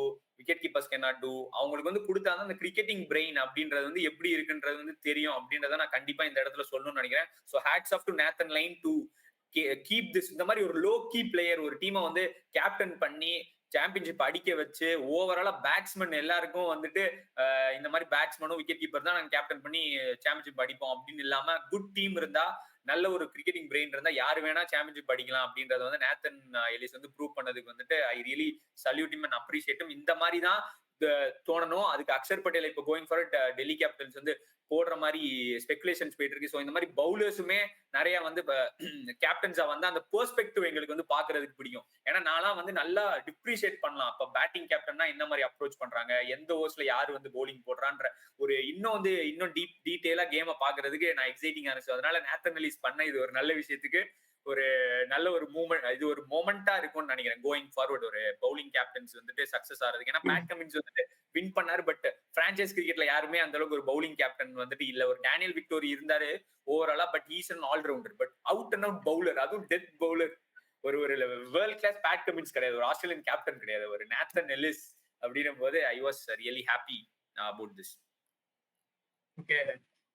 S1: wicket keepers cannot do. அவங்களுக்கு வந்து கொடுத்தாதான் அந்த கிரிக்கெட்டிங் பிரெயின் அப்படின்றது வந்து எப்படி இருக்குன்றது வந்து தெரியும் அப்படின்றத நான் கண்டிப்பா இந்த இடத்துல சொல்லணும்னு நினைக்கிறேன். So hats off to Nathan Lyon to keep this. இந்த மாதிரி ஒரு லோ கீ பிளேயர் ஒரு டீமை வந்து கேப்டன் பண்ணி சாம்பியன்ஷிப் அடிக்க வச்சு ஓவராலா பேட்ஸ்மேன் எல்லாருக்கும் வந்துட்டு இந்த மாதிரி பேட்ஸ்மேனும் விக்கெட் கீப்பர் தான் நாங்க கேப்டன் பண்ணி சாம்பியன்ஷிப் அடிப்போம் அப்படின்னு இல்லாம குட் டீம் இருந்தா நல்ல ஒரு கிரிக்கெட்டிங் பிரெயின் இருந்தா யாரு வேணா சாம்பியன்ஷிப் அடிக்கலாம் அப்படின்றத வந்து நேத்தன் எல்லிஸ் வந்து ப்ரூவ் பண்ணதுக்கு வந்துட்டு I really salute him and appreciate him. இந்த மாதிரி தான் தோணணும். அதுக்கு அக்ஷர் பட்டேல் இப்போ கோயிங் ஃபார்வர்ட் டெல்லி கேபிட்டல்ஸ் வந்து போடுற மாதிரி ஸ்பெகுலேஷன்ஸ் போயிட்டு இருக்கு. ஸோ இந்த மாதிரி பவுலர்ஸுமே நிறைய வந்து கேப்டன்ஸா வந்து அந்த பெர்ஸ்பெக்டிவ் எங்களுக்கு வந்து பாக்குறதுக்கு பிடிக்கும். ஏன்னா நான்லாம் வந்து நல்லா டிப்ரிஷியேட் பண்ணலாம். அப்ப பேட்டிங் கேப்டன்னா என்ன மாதிரி அப்ரோச் பண்றாங்க, எந்த ஓவர்ஸ்ல யாரு வந்து பவுலிங் போடுறான்ற ஒரு இன்னும் டீட்டெயிலா கேமை பாக்குறதுக்கு நான் எக்ஸைட்டிங்கா இருந்துச்சு. அதனால நேத்தன் எல்லிஸ் பண்ண இது ஒரு நல்ல விஷயத்துக்கு ஒரு நல்ல ஒரு மூமெண்ட், இது ஒரு மொமெண்டா இருக்கும்னு நினைக்கிறேன் கோயிங் ஃபார்வர்ட் ஒரு பவுலிங் கேப்டன்ஸ் வந்துட்டு சக்சஸ் ஆறதுக்கு. ஏன்னா பேட் கமின்ஸ் வந்துட்டு வின் பண்ணாரு, பட் பிரான்சைஸ் கிரிக்கெட்ல யாருமே அந்த அளவுக்கு ஒரு பவுலிங் கேப்டன் வந்துட்டு இல்ல. ஒரு டேனியல் விக்டோரி இருந்தாரு ஓவராலா, but he's an all-rounder, but out and out bowler, அதுவும் டெத் பவுலர். ஒரு வேர்ல்ட் கிளாஸ் பேட் கமின்ஸ் கிடையாது, ஒரு ஆஸ்திரேலியன் கேப்டன் கிடையாது, ஒரு நேத்தன் எல்லிஸ் அப்படின்னும் போது I was really happy about this.
S3: Okay,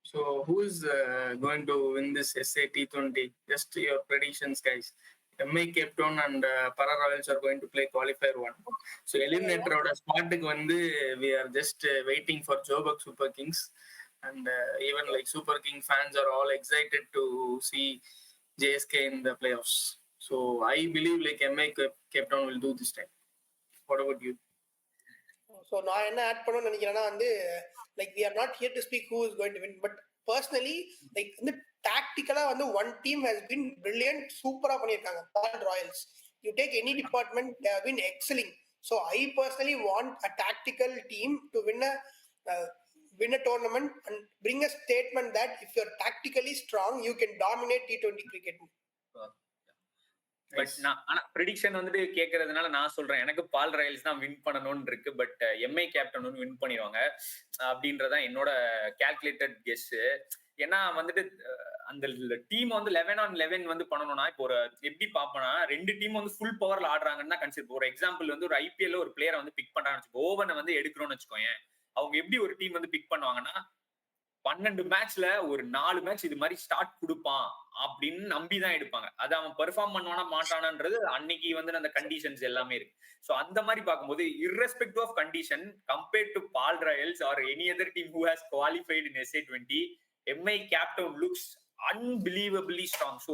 S3: so who is going to win this SA T20? Just your predictions, guys. MI Cape Town and Para Royals are going to play qualifier 1. So eliminator oda spot ku vandu we are just waiting for Joburg Super Kings, and even like Super King fans are all excited to see JSK in the playoffs. So I believe like MI Cape Town will do this time. What about you?
S2: So நான் என்ன add பண்ணணும்னு நினைக்கிறேன்னா வந்து like we are not here to speak who is going to win, but personally like வந்து டாக்டிக்கலா வந்து one team has been brilliant, சூப்பரா பண்ணியிருக்காங்க Paarl Royals. You take any department they have been excelling. So I personally want a tactical team to win a tournament and bring a statement that if you're tactically strong you can dominate T20 cricket.
S1: But நான் ஆனா prediction வந்துட்டு கேட்கறதுனால நான் சொல்றேன், எனக்கு பால் Royals தான் win பண்ணணும்னு இருக்கு. பட் எம்ஐ கேப்டன் வந்து வின் பண்ணிடுவாங்க அப்படின்றதான் என்னோட கால்குலேட்டட் கெஸ். ஏன்னா வந்துட்டு அந்த டீம் வந்து 11-11 வந்து பண்ணணும்னா இப்போ ஒரு எப்படி பாப்போம்னா 2 டீம் வந்து ஃபுல் பவர்ல ஆடுறாங்கன்னா கன்சிடர். ஒரு எக்ஸாம்பிள் வந்து ஒரு ஐபிஎல்ல ஒரு பிளேயரை வந்து பிக் பண்றாங்கன்னு வச்சுக்கோ, ஓவனை வந்து எடுக்கிறோம்னு வச்சுக்கோங்க, அவங்க எப்படி ஒரு டீம் வந்து பிக் பண்ணுவாங்கன்னா 12 மேட்ச்ல ஒரு 4 மேட்ச் இது மாதிரி ஸ்டார்ட் கொடுப்பான் அப்படின்னு நம்பிதான் எடுப்பாங்க. அது அவன் பெர்ஃபார்ம் பண்ணுவானா மாட்டானான்றது அன்னைக்கு வந்து அந்த கண்டிஷன்ஸ் எல்லாமே இருக்கு. சோ அந்த மாதிரி பார்க்கும்போது irrespective of condition compared to Pal Royals or any other team who has qualified in SA20, MI captain looks unbelievably strong. So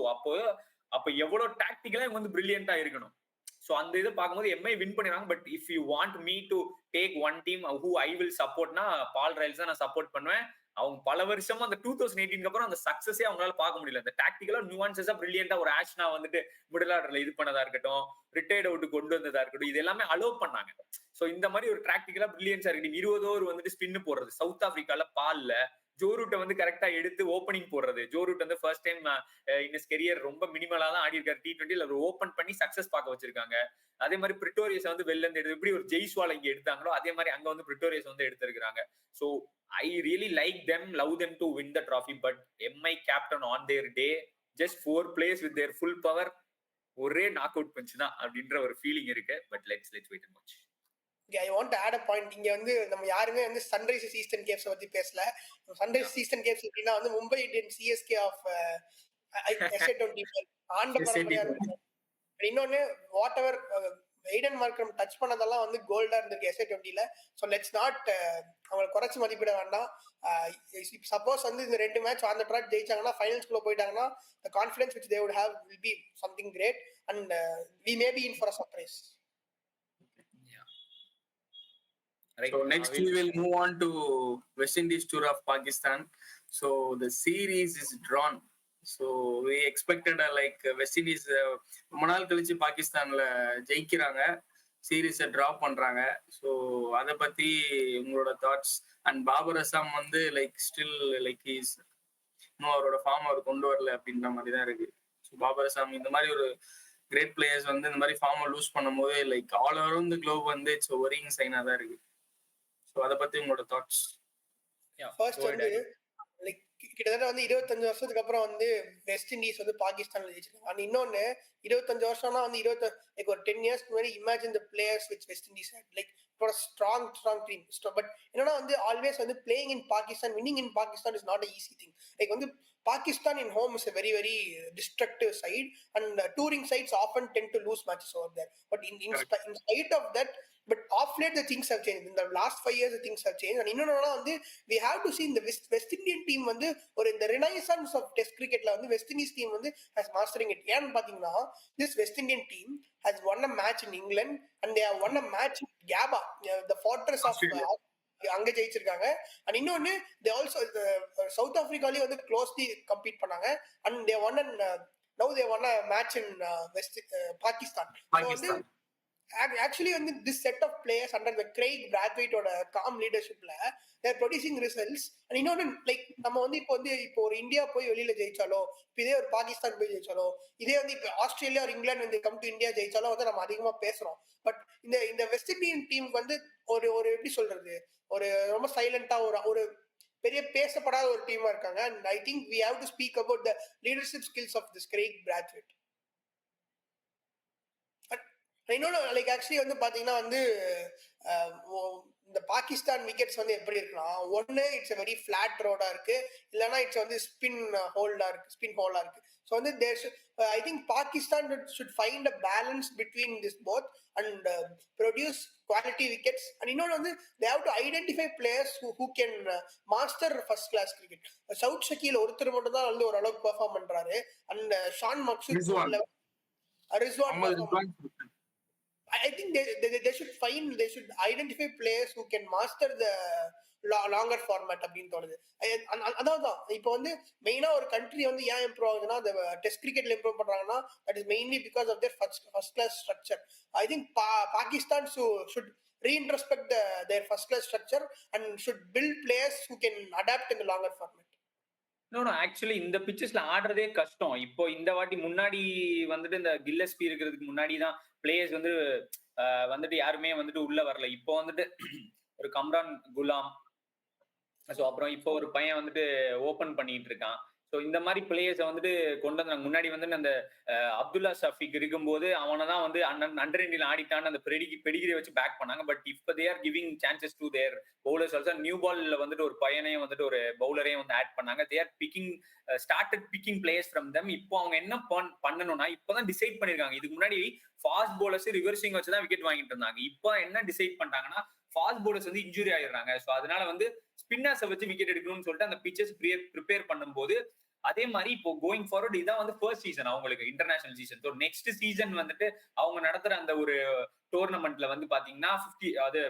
S1: அப்போ எவ்வளவு டாக்டிக்கலா இவங்க வந்து பிரில்லியண்டா இருக்கணும். சோ அந்த இதை பார்க்கும்போது எம்ஐ வின் பண்ணிடுறாங்க. But if you want me to take one team who I will சப்போர்ட்னா பால் ராயல்ஸ் தான் நான் சப்போர்ட் பண்ணுவேன். அவங்க பல வருஷமா அந்த 2018 அப்புறம் அந்த சக்சஸே அவங்களால பார்க்க முடியல. அந்த டாக்டிக்கலா நியூவான்சஸா பிரில்லியண்டா ஒரு ஆஷ்னா வந்துட்டு மிடில் ஆர்டர்ல இது பண்ணதா இருக்கட்டும், ரிட்டையர்ட் அவுட் கொண்டு வந்ததா இருக்கட்டும், இது எல்லாமே அலோவ் பண்ணாங்க. சோ இந்த மாதிரி ஒரு டாக்டிக்கலா பிரில்லியன்ஸா இருக்கு. 20 ஓவர் வந்துட்டு ஸ்பின் போடுறது சவுத் ஆப்பிரிக்கால பால்ல ஜோ ரூட்டை வந்து கரெக்டா எடுத்து ஓப்பனிங் போடுறது. ஜோ ரூட் வந்து first time in is career ரொம்ப மினிமலா தான் ஆடி இருக்காரு T20. அவர் ஓப்பன் பண்ணி சக்சஸ் பார்க்க வச்சிருக்காங்க. அதே மாதிரி பிரிட்டோரியஸ் வந்து வெளில இருந்து எடுத்து எப்படி ஒரு ஜெய்ஸ்வால் இங்க எடுத்தாங்களோ அதே மாதிரி அங்க வந்து பிரிட்டோரியஸ் வந்து எடுத்திருக்காங்க. So I really like them, love them to win the trophy, but MI captain on their day, just 4 players with their full power, ஒரே நாக் அவுட் பஞ்ச் தான் அப்படின்ற ஒரு ஃபீலிங் இருக்கு. But let's wait and watch.
S2: I want to add a point. இங்க வந்து நம்ம யாருமே வந்து சன்ரைசர்ஸ் ஈஸ்டர்ன் கேப்ஸ் பத்தி பேசல. சன்ரைசர்ஸ் ஈஸ்டர்ன் கேப்ஸ் எப்படின்னா வந்து Mumbai Indians CSK of SA20 ஆண்ட பரம்பரையா இருக்கு. இன்னொன்னு whatever Aiden Markram touch பண்ணதெல்லாம் வந்து கோல்டா இருந்திருக்கு SA20ல. ஸோ லெட்ஸ் நாட் அவங்களை குறைச்சி மதிப்பிட வேண்டாம். சப்போஸ் வந்து இந்த 2 மேட்ச் ஆன் த ட்ராக் ஜெயிச்சாங்கன்னா ஃபைனல்ஸ்குள்ள போயிட்டாங்கன்னா the confidence which they would have will be something great and we may be in for a surprise.
S3: Right. So next we will move on to West Indies tour of Pakistan. So the series is drawn. So we expected like West Indies ரொம்ப நாள் கழிச்சு பாகிஸ்தான்ல ஜெயிக்கிறாங்க, சீரீஸை draw பண்றாங்க. So அதை பத்தி உங்களோட thoughts. And Babur Assam வந்து லைக் ஸ்டில் லைக் ஹீஸ் இன்னும் அவரோட ஃபார்ம் அவர் கொண்டு வரல அப்படின்ற மாதிரி தான் இருக்கு. ஸோ பாபர் அசாம் இந்த மாதிரி ஒரு கிரேட் பிளேயர்ஸ் வந்து இந்த மாதிரி ஃபார்மை லூஸ் பண்ணும்போது like all around the Globe வந்து இட்ஸ் ஒரிங் சைனா தான் இருக்கு. ஸோ அதை பத்தி உங்களோட தாட்ஸ்.
S2: ஃபர்ஸ்ட் வந்து லைக் கிட்டத்தட்ட வந்து 25 வருஷத்துக்கு அப்புறம் வந்து வெஸ்ட் இண்டீஸ் வந்து பாகிஸ்தான்ல ஜெயிச்சிருக்காங்க. அண்ட் இன்னொன்னு 25 வருஷம்னா வந்து லைக் ஒரு 10 இயர்ஸ் முன்னாடி imagine the players which West Indies had like for a strong team. But என்னன்னா வந்து always வந்து playing in Pakistan, winning in Pakistan is not an easy thing. Like வந்து Pakistan in home is a very very destructive side and touring sides often tend to lose matches over there. But in spite of that, but off late the things have changed. In the last 5 years the things have changed. And இன்னொன்னா வந்து we have to see in the West Indian team வந்து ஒரு இந்த renaissance of test cricketல வந்து West Indies team வந்து has mastering it. ஏன்னு பாத்தீங்கன்னா this West Indian team has won a match in England and they have won a match in Gabba, the fortress of அங்க ஜெயிச்சிருக்காங்க. And இன்னொன்னு they also south ஆப்பிரிக்காலயே வந்து closely compete பண்ணாங்க and they won and now they won a match in Pakistan. So வந்து actually வந்து this set of players under the Craig Brathwaite ஓட calm leadershipல they're producing results. and இன்னொன்னு like நம்ம வந்து இப்போ ஒரு இந்தியா போய் வெளியில ஜெயிச்சாலோ, இதே ஒரு பாகிஸ்தான் போய் ஜெயிச்சாலோ, இதே வந்து இப்போ ஆஸ்திரேலியா ஒரு இங்கிலாந்து வந்து கம் டு இந்தியா ஜெயிச்சாலோ வந்து நம்ம அதிகமா பேசுறோம். பட் இந்த வெஸ்ட் இண்டியன் டீம் வந்து ஒரு எப்படி சொல்றது, ஒரு ரொம்ப சைலண்டா ஒரு பெரிய பேசப்படாத ஒரு டீமா இருக்காங்க. and I think we have to speak about the leadership skills of this Craig Brathwaite. இன்னொன்று லைக் ஆக்சுவலி வந்து பாத்தீங்கன்னா வந்து இந்த பாகிஸ்தான் விக்கெட்ஸ் வந்து எப்படி இருக்குன்னா, ஒன்னு இட்ஸ் a very flat ரோடா இருக்கு, இல்லைன்னா இட்ஸ் வந்து ஸ்பின் ஹோலா இருக்கு. ஸோ வந்து I think Pakistan should find a balance between this both and produce quality wickets. and இன்னொன்று வந்து they have to identify players who can master first class cricket. Saud Shakeel ஒருத்தர் மட்டும் தான் வந்து ஓரளவுக்கு பெர்ஃபார்ம் பண்றாரு. and Shan Masood Rizwan I think they should identify players who can master the longer format அப்படின்னு தோணுது. அதான் இப்போ வந்து மெயினா ஒரு கண்ட்ரி வந்து ஏன் இம்ப்ரூவ் ஆகுதுன்னா அந்த டெஸ்ட் கிரிக்கெட்ல இம்ப்ரூவ் பண்றாங்கன்னா that is mainly because of their first class structure. I think Pakistan should reintrospect their first class structure and should build players who can adapt in the longer format.
S1: Actually இந்த பிச்சஸ்ல ஆடுறதே கஷ்டம். இப்போ இந்த வாட்டி முன்னாடி வந்துட்டு இந்த Gillespie இருக்கிறதுக்கு முன்னாடி தான் பிளேயர்ஸ் வந்து வந்துட்டு யாருமே வந்துட்டு உள்ள வரல. இப்போ வந்துட்டு ஒரு கம்ரான் குலாம், ஸோ அப்புறம் இப்போ ஒரு பையன் வந்துட்டு ஓபன் பண்ணிட்டு இருக்கான். ஸோ இந்த மாதிரி பிளேயர்ஸை வந்துட்டு கொண்டு வந்தாங்க. முன்னாடி வந்து அந்த அப்துல்லா ஷஃபிக் இருக்கும்போது அவனை தான் வந்து அண்டர் இண்டியில் ஆடிட்டான்னு அந்த பெடிகிரி வச்சு பேக் பண்ணாங்க. பட் இப்போ they are giving chances to their bowlers also. New பால்ல வந்துட்டு ஒரு பையனையும் வந்துட்டு ஒரு பவுலரையும் வந்து ஆட் பண்ணாங்க. They are picking started picking players from them. இப்போ அவங்க என்ன பண்ணணும்னா இப்போதான் டிசைட் பண்ணிருக்காங்க. இதுக்கு முன்னாடி ஃபாஸ்ட் பவுலர்ஸ் ரிவர்சிங் வச்சு தான் விக்கெட் வாங்கிட்டு இருந்தாங்க. இப்போ என்ன டிசைட் பண்ணிட்டாங்கன்னா ஃபாஸ்ட் பவுலர்ஸ் வந்து இன்ஜுரி ஆயிடுறாங்க. ஸோ அதனால வந்து ஸ்பின்னர்ஸை வச்சு விக்கெட் எடுக்கணும்னு சொல்லிட்டு அந்த பிச்சர்ஸ் ப்ரிப்பேர் பண்ணும்போது அதே மாதிரி இப்போ கோயிங் ஃபார்வர்ட் இதான் வந்து ஃபர்ஸ்ட் சீசன் அவங்களுக்கு international season. So next season வந்துட்டு அவங்க நடத்துற அந்த ஒரு டோர்னமெண்ட்ல வந்து பாத்தீங்கன்னா 50 அது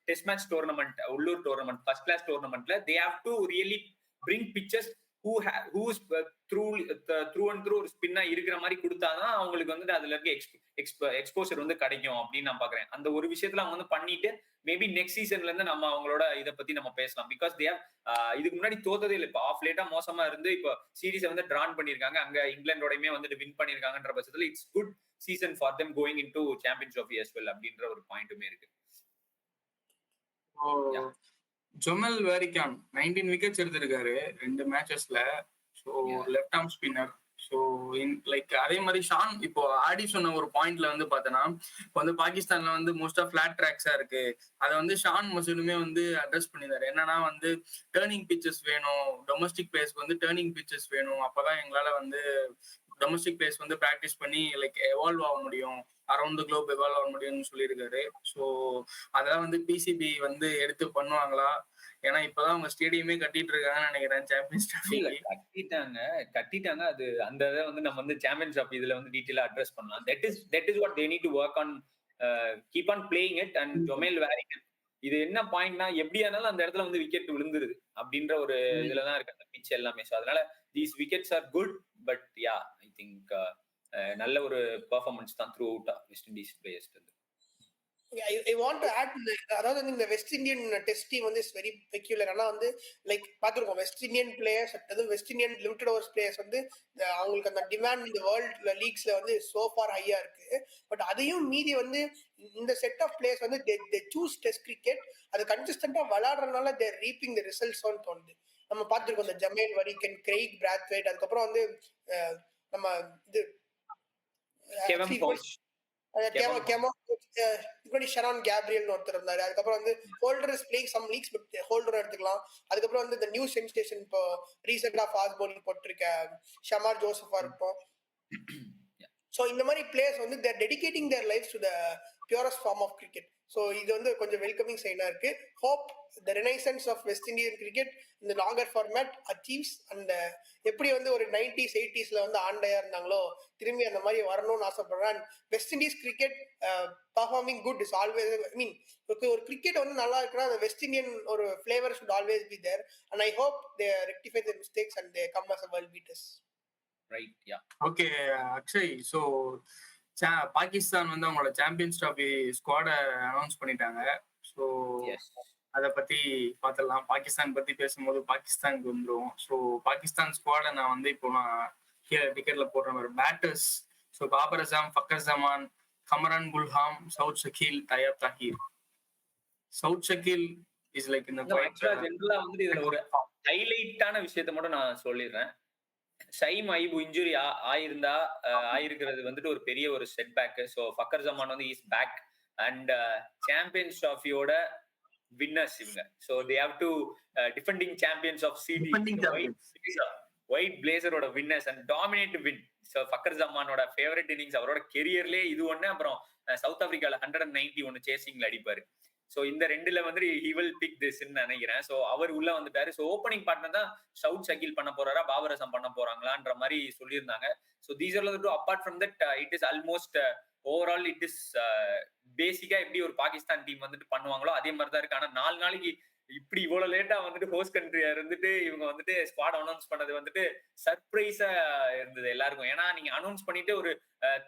S1: டெஸ்ட் மேட்ச் டோர்னமெண்ட், உள்ளூர் டோர்னமெண்ட், ஃபர்ஸ்ட் கிளாஸ் டோர்னமெண்ட்ல they have to really bring pitches who's through and through ஒரு ஸ்பின்னா இருக்கிற மாதிரி கொடுத்தாதான் அவங்களுக்கு வந்து அதுல இருக்க எக்ஸ்போசர் வந்து கிடைக்கும் அப்படின்னு நான் பாக்குறேன். அந்த ஒரு விஷயத்துல அவங்க வந்து பண்ணிட்டு மேபி நெக்ஸ்ட் சீசன்ல இருந்து நம்ம அவங்களோட இதை பத்தி நம்ம பேசலாம். பிகாஸ் தே இதுக்கு முன்னாடி தோத்ததே இல்லை. இப்போ ஆஃப் லேட்டா மோசமா இருந்து இப்போ சீரீஸை வந்து டிரான் பண்ணிருக்காங்க. அங்க இங்கிலாண்டோடயுமே வந்துட்டு வின் பண்ணிருக்காங்கன்ற பட்சத்துல it's good season for them going into champions trophy as well அப்படின்ற ஒரு பாயிண்ட்டுமே இருக்கு.
S3: ஜொமெல் வேரிகான் 19 விக்கெட்ஸ் எடுத்திருக்காரு 2 மேட்சஸ்ல. So left arm spinner. So like அதே மாதிரி ஷான் இப்போ ஆடி சொன்ன ஒரு பாயிண்ட்ல வந்து பார்த்தோன்னா இப்போ வந்து பாகிஸ்தான்ல வந்து மோஸ்டா ஃபிளாட் ட்ராக்ஸா இருக்கு. அதை வந்து ஷான் மசூலுமே வந்து அட்ரஸ் பண்ணியிருந்தாரு. என்னன்னா வந்து டேர்னிங் பிச்சஸ் வேணும், டொமஸ்டிக் பிளேயர்ஸ்க்கு வந்து டேர்னிங் பிச்சஸ் வேணும். அப்பதான் எங்களால வந்து டொமஸ்டிக் பிளேயர்ஸ் வந்து ப்ராக்டிஸ் பண்ணி லைக் எவால்வ் ஆக முடியும், அரௌண்ட் த குளோப் எவால்வ் ஆக முடியும்னு சொல்லியிருக்காரு. ஸோ அதெல்லாம் வந்து பிசிபி வந்து எடுத்து பண்ணுவாங்களா? ஏன்னா இப்பதான் அவங்க ஸ்டேடியமே கட்டிட்டு இருக்காங்கன்னு நினைக்கிறேன். சாம்பியன்ஸ் ட்ராஃபி
S1: கட்டிட்டாங்க. அது அந்த இதை வந்து நம்ம வந்து சாம்பியன்ஸ் ட்ராஃபி இதுல வந்து டீடைலா அட்ரஸ் பண்ணலாம். That is what they need to work on, keep on playing it. And Jomel Warrican இது என்ன பாயிண்ட்னா எப்படி ஆனாலும் அந்த இடத்துல வந்து விக்கெட் விழுந்துருது அப்படின்ற ஒரு இதுலதான் இருக்கு அந்த பிட்ச் எல்லாமே. ஸோ அதனால these wickets are good. But yeah I think நல்ல ஒரு பெர்ஃபார்மன்ஸ் தான் through out west Indies players.
S2: I want to add அதாவது இந்த வெஸ்ட் இந்தியன் டெஸ்ட் டீம் வந்து இஸ் வெரி பெக்யூலர். ஆனா வந்து லைக் பாத்துருக்கோம் வெஸ்ட் இந்தியன் பிளேயர்ஸ், அதாவது west Indian limited overs players வந்து அவங்களுக்கு அந்த டிமாண்ட் இந்த வேர்ல்ட் லீக்ஸ்ல வந்து சோ ஃபார் ஹையா இருக்கு. பட் அதையும் மீறி வந்து இந்த செட் ஆஃப் பிளேயர்ஸ் வந்து தே சூஸ் டெஸ்ட் கிரிக்கெட். அது கன்சிஸ்டன்டா விளையாடுறதுனால தேர் ரீப்பிங் தி ரிசல்ட்ஸ் தோணுது. நம்ம பாத்துருக்கோம் இந்த ஜமேல் வரிகன், கிரெய்க் பிராத்வேட், அதுக்கப்புறம் வந்து நம்ம இது ஷரான் கேப்ரியல் ஒருத்தர் இருந்தாரு. அதுக்கப்புறம் வந்து Holder is playing some leagues, but Holder எடுத்துக்கலாம். அதுக்கப்புறம் வந்து இந்த நியூ சென்சேஷன் இப்போ ரீசெண்டா ஃபாஸ்ட் பவுலிங் போட்டிருக்க ஷமார் ஜோசஃபா இருக்கும். ஸோ இந்த மாதிரி பிளேயர்ஸ் வந்து their dedicating their life to the purest form of cricket. So இது வந்து கொஞ்சம் வெல்கமிங் சைனா இருக்கு. Hope the renaissance of West Indian cricket இந்த லாங்கர் ஃபார்மேட் அச்சீவ்ஸ். அந்த எப்படி வந்து ஒரு 90s 80s வந்து ஆண்டையா இருந்தாங்களோ திரும்பி அந்த மாதிரி வரணும்னு ஆசைப்படுறேன். West Indies cricket performing good is always, I mean ஒரு கிரிக்கெட் வந்து நல்லா இருக்குன்னா அந்த வெஸ்ட் இண்டியன் ஒரு flavour should always be there. And I hope they rectify the mistakes and they come as a world beaters.
S1: Right, yeah.
S3: Okay Akshay, so Pakistan வந்து அவங்களோட champions trophy ஸ்குவாடை announce பண்ணிட்டாங்க. ஸோ அதை பத்தி பார்த்துடலாம். பாகிஸ்தான் பத்தி பேசும்போது பாகிஸ்தானுக்கு வந்துடும். ஸோ பாகிஸ்தான் ஸ்குவாடை நான் வந்து இப்போ நான் கீழே டிக்கெட்ல போடுற மாதிரி batters. So Babar Azam, Fakhar Zaman, Kamran Ghulam, Saud Shakeel, Tayyab Tahir. Saud Shakeel is like இந்த
S1: ஜெனரலா வந்து இதுல ஒரு ஹைலைட்டான விஷயத்தை மட்டும் நான் சொல்லிடுறேன். ஷைம் ஐபு இன்ஜுரி ஆயிருக்கிறது வந்துட்டு ஒரு பெரிய ஒரு set back. So Fakhar Zaman வந்து இஸ் பேக் அண்ட் சாம்பியன்ஸ் ட்ராஃபியோட வின்னர்ஸ் இவங்க. So they have to defending champions of CT white பிளேசரோட winners and dominate win. So Fakhar ஜமானோட ஃபேவரட் இன்னிங்ஸ் அவரோட கெரியர்லேயே இது ஒன்று. அப்புறம் சவுத் ஆப்பிரிக்கால 191 சேசிங்ல அடிப்பாரு. ஸோ இந்த ரெண்டுல வந்து he will pick this ன்னு நினைக்கிறேன். ஸோ அவர் உள்ள வந்துட்டாரு. ஸோ ஓப்பனிங் பார்ட்னர் தான் சவுத் ஷக்கீல் பண்ண போறாரா, பாபர் அசாம் பண்ண போறாங்களான்ற மாதிரி சொல்லியிருந்தாங்க. So these are the two. Apart from that it is almost overall it is basically எப்படி ஒரு பாகிஸ்தான் டீம் வந்துட்டு பண்ணுவாங்களோ அதே மாதிரி தான் இருக்கு. ஆனா 4 நாளைக்கு இப்படி இவ்வளவு லேட்டா வந்துட்டு ஹோஸ்ட் கண்ட்ரியா இருந்துட்டு இவங்க வந்துட்டு ஸ்குவாட் அனௌன்ஸ் பண்ணது வந்துட்டு சர்ப்ரைஸா இருந்தது எல்லாருக்கும். ஏன்னா நீங்க அனௌன்ஸ் பண்ணிட்டு ஒரு